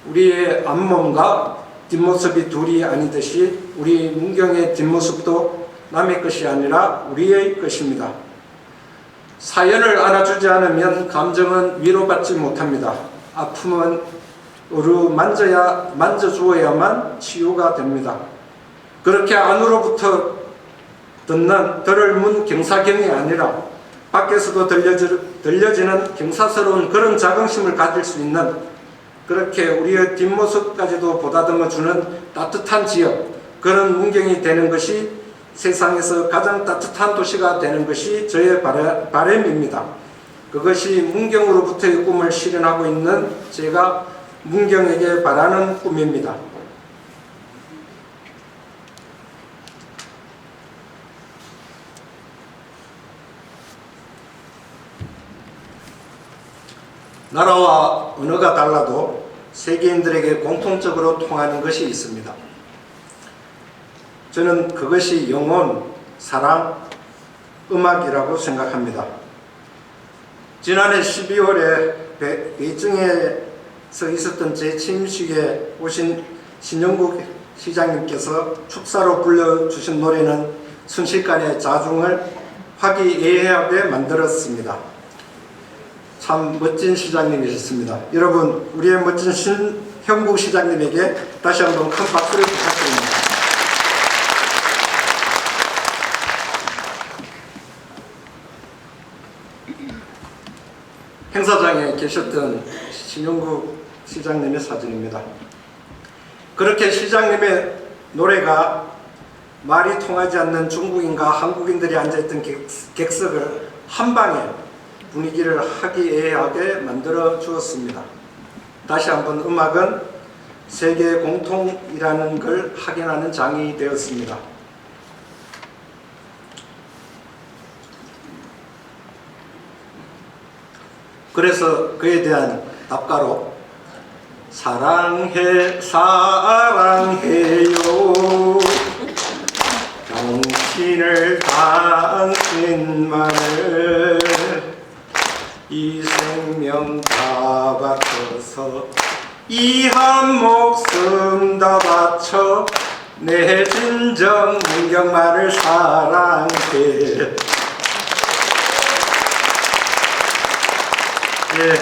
우리의 앞몸과 뒷모습이 둘이 아니듯이 우리 문경의 뒷모습도 남의 것이 아니라 우리의 것입니다. 사연을 알아주지 않으면 감정은 위로받지 못합니다. 아픔은 만져주어야만 치유가 됩니다. 그렇게 안으로부터 들을 문 경사경이 아니라 밖에서도 들려지는 경사스러운 그런 자긍심을 가질 수 있는, 그렇게 우리의 뒷모습까지도 보다듬어주는 따뜻한 지역, 그런 문경이 되는 것이, 세상에서 가장 따뜻한 도시가 되는 것이 저의 바람입니다. 그것이 문경으로부터의 꿈을 실현하고 있는 제가 문경에게 바라는 꿈입니다. 나라와 언어가 달라도 세계인들에게 공통적으로 통하는 것이 있습니다. 저는 그것이 영혼, 사랑, 음악이라고 생각합니다. 지난해 12월에 베이징에서 있었던 제 취임식에 오신 신영국 시장님께서 축사로 불러주신 노래는 순식간에 자중을 화기애애하게 만들었습니다. 참 멋진 시장님이셨습니다. 여러분, 우리의 멋진 신형국 시장님에게 다시 한번 큰 박수를 부탁드립니다. 행사장에 계셨던 신영국 시장님의 사진입니다. 그렇게 시장님의 노래가 말이 통하지 않는 중국인과 한국인들이 앉아있던 객석을 한 방에 분위기를 화기애애하게 만들어 주었습니다. 다시 한번 음악은 세계 공통이라는 걸 확인하는 장이 되었습니다. 그래서 그에 대한 답가로 사랑해 사랑해요 당신을 당신만을 이 생명 다 바쳐서 이 한 목숨 다 바쳐 내 진정 문경만을 사랑해. 예,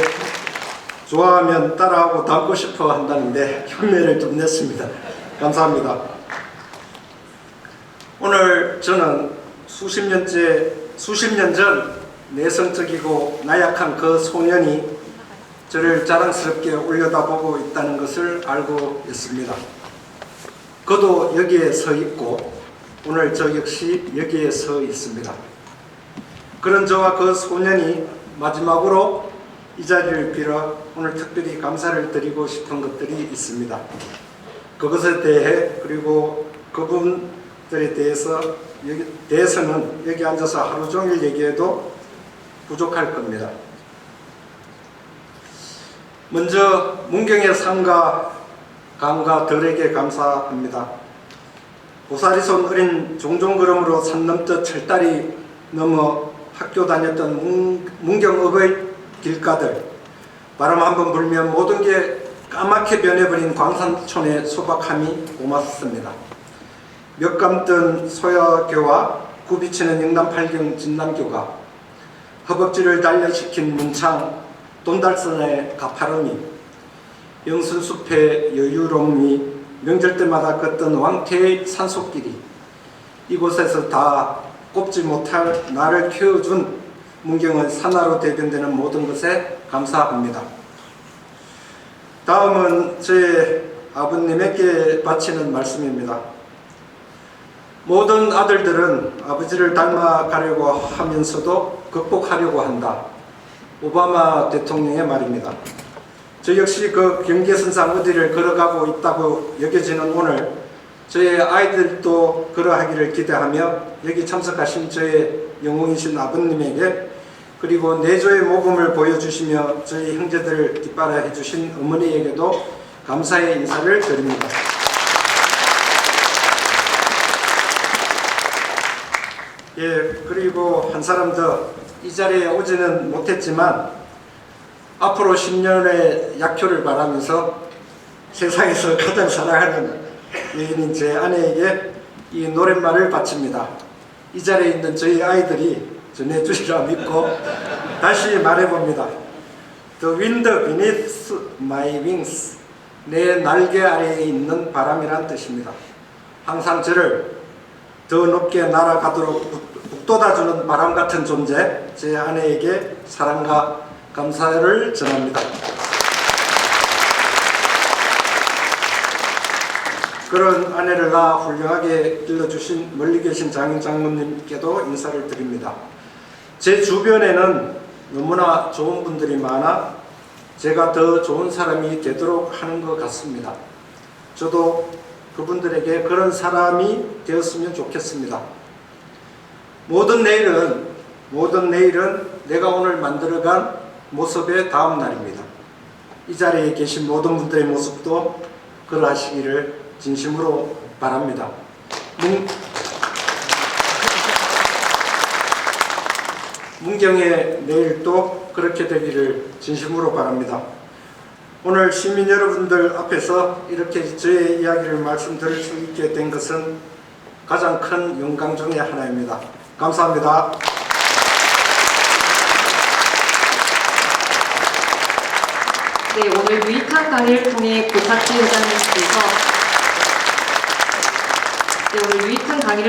좋아하면 따라하고 닮고 싶어 한다는데 흉내를 좀 냈습니다. 감사합니다. 오늘 저는 수십 년 전 내성적이고 나약한 그 소년이 저를 자랑스럽게 올려다보고 있다는 것을 알고 있습니다. 그도 여기에 서 있고 오늘 저 역시 여기에 서 있습니다. 그런 저와 그 소년이 마지막으로 이 자리를 빌어 오늘 특별히 감사를 드리고 싶은 것들이 있습니다. 그것에 대해 그리고 그분들에 대해서는 여기 앉아서 하루 종일 얘기해도 부족할 겁니다. 먼저 문경의 산과 강과 들에게 감사합니다. 고사리손 어린 종종걸음으로 산 넘듯 철다리 넘어 학교 다녔던 문경읍의 길가들, 바람 한번 불면 모든 게 까맣게 변해버린 광산촌의 소박함이 고맙습니다. 몇감 뜬 소야교와 굽이치는 영남 팔경 진남교가, 허벅지를 단련시킨 문창 돈달선의 가파름이, 영순숲의 여유로움이, 명절 때마다 걷던 왕태의 산속길이, 이곳에서 다 꼽지 못할 나를 키워준 문경의 산하로 대변되는 모든 것에 감사합니다. 다음은 제 아버님에게 바치는 말씀입니다. 모든 아들들은 아버지를 닮아가려고 하면서도 극복하려고 한다. 오바마 대통령의 말입니다. 저 역시 그 경계선상 어디를 걸어가고 있다고 여겨지는 오늘, 저의 아이들도 그러하기를 기대하며 여기 참석하신 저의 영웅이신 아버님에게, 그리고 내조의 모범을 보여주시며 저희 형제들을 뒷바라해 주신 어머니에게도 감사의 인사를 드립니다. 예, 그리고 한 사람 더, 이 자리에 오지는 못했지만 앞으로 10년의 약효를 바라면서 세상에서 가장 사랑하는 여인인 제 아내에게 이 노랫말을 바칩니다. 이 자리에 있는 저희 아이들이 전해주리라 믿고 다시 말해봅니다. The wind beneath my wings. 내 날개 아래에 있는 바람이란 뜻입니다. 항상 저를 더 높게 날아가도록 북돋아주는 바람 같은 존재, 제 아내에게 사랑과 감사를 전합니다. 그런 아내를 낳아 훌륭하게 길러주신 멀리 계신 장인 장모님께도 인사를 드립니다. 제 주변에는 너무나 좋은 분들이 많아 제가 더 좋은 사람이 되도록 하는 것 같습니다. 저도 그분들에게 그런 사람이 되었으면 좋겠습니다. 모든 내일은 내가 오늘 만들어간 모습의 다음 날입니다. 이 자리에 계신 모든 분들의 모습도 그러하시기를 진심으로 바랍니다. 문경의 내일도 그렇게 되기를 진심으로 바랍니다. 오늘 시민 여러분들 앞에서 이렇게 저의 이야기를 말씀드릴 수 있게 된 것은 가장 큰 영광 중에 하나입니다. 감사합니다. 네, 오늘 유익한 강의를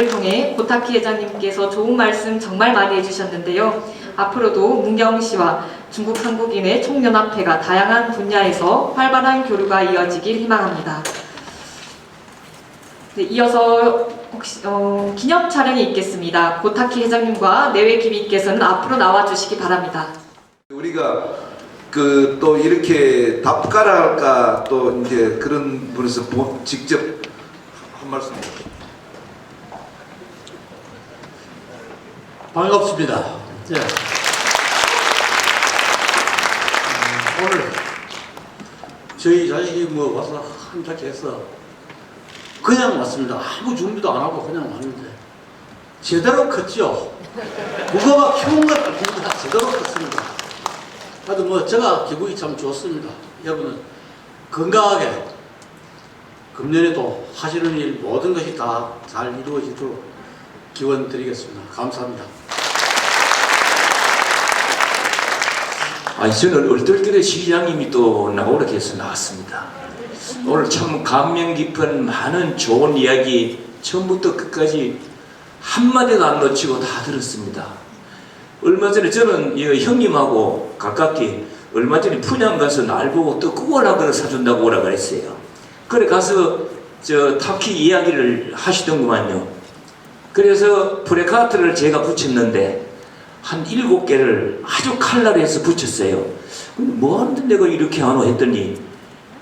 통해 고탁기 회장님께서 좋은 말씀 정말 많이 해주셨는데요. 앞으로도 문경시와 중국 한국인의 총연합회가 다양한 분야에서 활발한 교류가 이어지길 희망합니다. 네, 이어서 혹시 기념 촬영이 있겠습니다. 고타키 회장님과 내외 기민께서는 앞으로 나와주시기 바랍니다. 우리가 또 이렇게 답가랄까 또 이제 그런 분에서 직접 한 말씀. 반갑습니다. 예. 오늘 저희 자식이 뭐 와서 한다고 해서 그냥 왔습니다. 아무 준비도 안 하고 그냥 왔는데 제대로 컸죠. 국어가 키운 것 같습니다. 제대로 컸습니다. 하여튼 뭐 제가 기분이 참 좋습니다. 여러분은 건강하게 금년에도 하시는 일 모든 것이 다 잘 이루어지도록 기원 드리겠습니다. 감사합니다. 아니 저는 얼떨결에 시장님이 또 나오라 해서 나왔습니다. 오늘 참 감명 깊은 많은 좋은 이야기 처음부터 끝까지 한마디도 안 놓치고 다 들었습니다. 얼마 전에 저는 이 형님하고 가깝게 얼마 전에 분양 가서 날 보고 또 구워라그를 사준다고 오라 그랬어요. 그래 가서 저 타키 이야기를 하시던구만요. 그래서 프레카트를 제가 붙였는데 한 7개를 아주 칼날해서 붙였어요. 뭐하는데 내가 이렇게 하노 했더니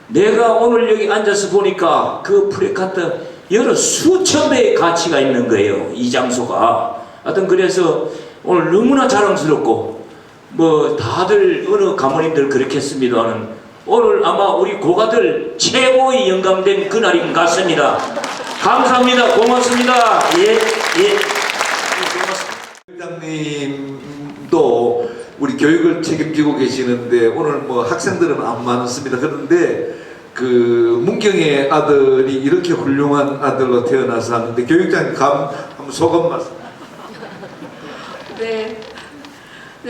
내가 오늘 여기 앉아서 보니까 그 프레카트 여러 수천 배의 가치가 있는 거예요. 이 장소가. 하여튼 그래서 오늘 너무나 자랑스럽고 뭐 다들 어느 가모님들 그렇겠습니다는 오늘 아마 우리 고가들 최고의 영감된 그날인 것 같습니다. 감사합니다. 고맙습니다. 예. 회장님도 우리 교육을 책임지고 계시는데 오늘 뭐 학생들은 안 많습니다. 그런데 그 문경의 아들이 이렇게 훌륭한 아들로 태어나서 하는데 교육장님 한번 소감 말씀. 네,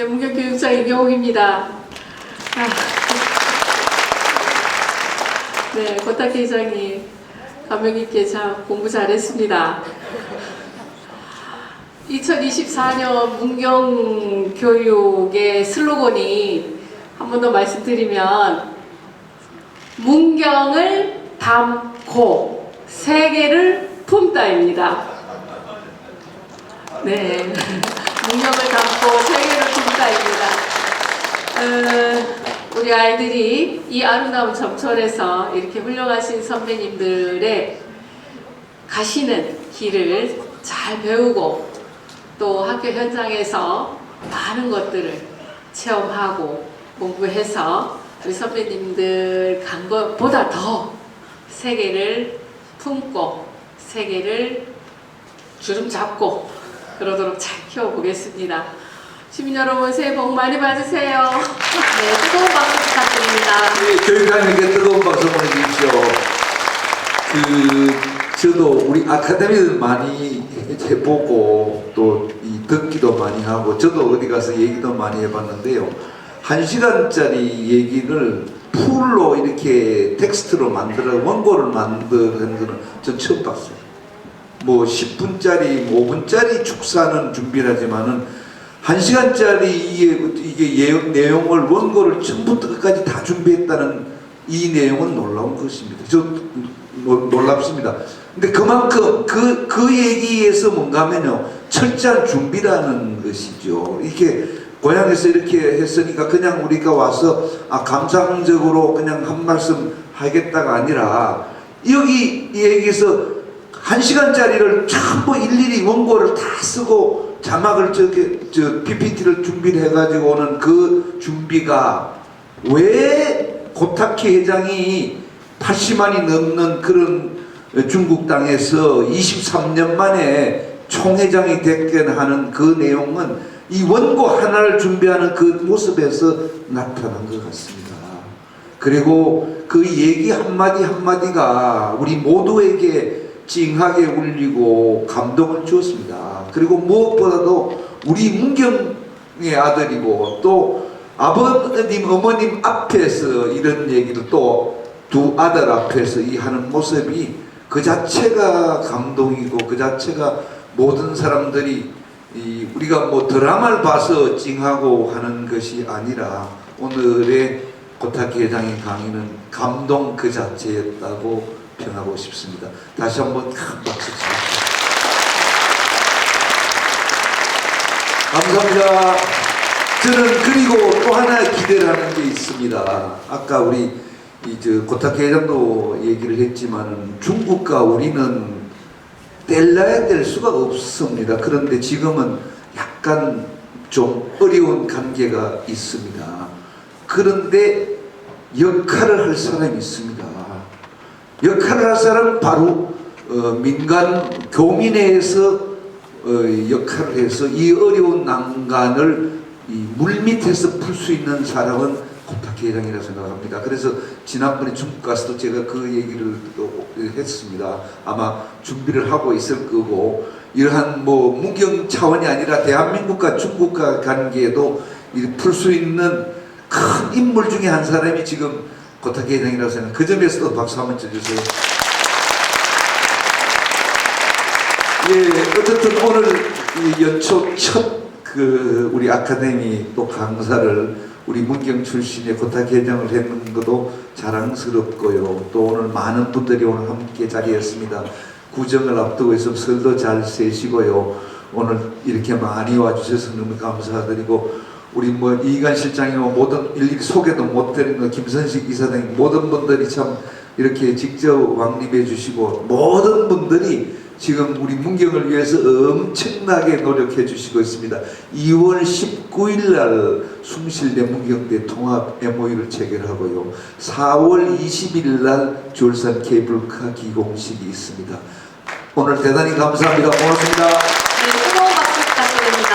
문경교육장 이경옥입니다. 네, 고타키 회장님 감명 깊게 참 공부 잘했습니다. 2024년 문경교육의 슬로건이 한 번 더 말씀드리면 문경을 담고 세계를 품다입니다. 네, 문경을 담고 세계를 품다입니다. 우리 아이들이 이 아름다운 점철에서 이렇게 훌륭하신 선배님들의 가시는 길을 잘 배우고 또 학교 현장에서 많은 것들을 체험하고 공부해서 우리 선배님들 간 것보다 더 세계를 품고 세계를 주름 잡고 그러도록 잘 키워보겠습니다. 시민 여러분 새해 복 많이 받으세요. 네, 뜨거운 박수 부탁드립니다. 네, 교육장님께 뜨거운 박수 보내주십시오. 저도 우리 아카데미를 많이 해보고 또 이 듣기도 많이 하고 저도 어디 가서 얘기도 많이 해봤는데요. 1시간짜리 얘기를 풀로 이렇게 텍스트로 만들어 원고를 만드는 거는 전 처음 봤어요. 뭐 10분짜리, 5분짜리 축사는 준비를 하지만은 1시간짜리 이게 내용을 원고를 처음부터 끝까지 다 준비했다는 이 내용은 놀라운 것입니다. 저 놀랍습니다. 근데 그만큼 그 얘기에서 뭔가 하면요, 철저한 준비라는 것이죠. 이렇게 고향에서 이렇게 했으니까 그냥 우리가 와서 감상적으로 그냥 한 말씀 하겠다가 아니라 여기 얘기에서 1시간짜리를 전부 일일이 원고를 다 쓰고 자막을 PPT를 준비를 해가지고 오는 그 준비가 왜 고타키 회장이 80만이 넘는 그런 중국 땅에서 23년 만에 총회장이 됐건 하는 그 내용은 이 원고 하나를 준비하는 그 모습에서 나타난 것 같습니다. 그리고 그 얘기 한마디 한마디가 우리 모두에게 찡하게 울리고 감동을 주었습니다. 그리고 무엇보다도 우리 문경의 아들이고 또 아버님, 어머님 앞에서 이런 얘기를 또 두 아들 앞에서 이 하는 모습이 그 자체가 감동이고 그 자체가 모든 사람들이 우리가 뭐 드라마를 봐서 찡하고 하는 것이 아니라 오늘의 고타키 회장의 강의는 감동 그 자체였다고 평하고 싶습니다. 다시 한번 큰 박수 치십시오. 감사합니다. 저는 그리고 또 하나 기대를 하는 게 있습니다. 아까 우리 고타키 회장도 얘기를 했지만 중국과 우리는 뗄래야 뗄 수가 없습니다. 그런데 지금은 약간 좀 어려운 관계가 있습니다. 그런데 역할을 할 사람이 있습니다. 역할을 할 사람은 바로 민간 교민회에서 역할을 해서 이 어려운 난간을 이 물밑에서 풀 수 있는 사람은 고타키 회장이라고 생각합니다. 그래서 지난번에 중국 가서도 제가 그 얘기를 했습니다. 아마 준비를 하고 있을 거고 이러한 뭐 문경 차원이 아니라 대한민국과 중국과 관계에도 풀 수 있는 큰 인물 중에 한 사람이 지금 고타키 회장이라고 생각합니다. 그 점에서도 박수 한번 쳐주세요. 예, 어쨌든 오늘 연초 첫 우리 아카데미 또 강사를 우리 문경 출신의 고타키 회장을 했는 것도 자랑스럽고요. 또 오늘 많은 분들이 오늘 함께 자리했습니다. 구정을 앞두고 있으면 설도 잘 세시고요. 오늘 이렇게 많이 와주셔서 너무 감사드리고 우리 뭐 이관 실장이 모든 일일이 소개도 못드리는 김선식 이사장님 모든 분들이 참 이렇게 직접 왕림해 주시고 모든 분들이 지금 우리 문경을 위해서 엄청나게 노력해 주시고 있습니다. 2월 19일 날 숭실대 문경대 통합 MOU를 체결하고요. 4월 20일 날 주얼산 케이블카 기공식이 있습니다. 오늘 대단히 감사합니다. 고맙습니다. 네, 뜨거운 박수 부탁드립니다.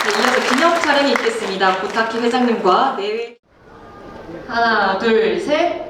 네, 이어서 기념 촬영이 있겠습니다. 고타키 회장님과 내외 하나, 둘, 셋.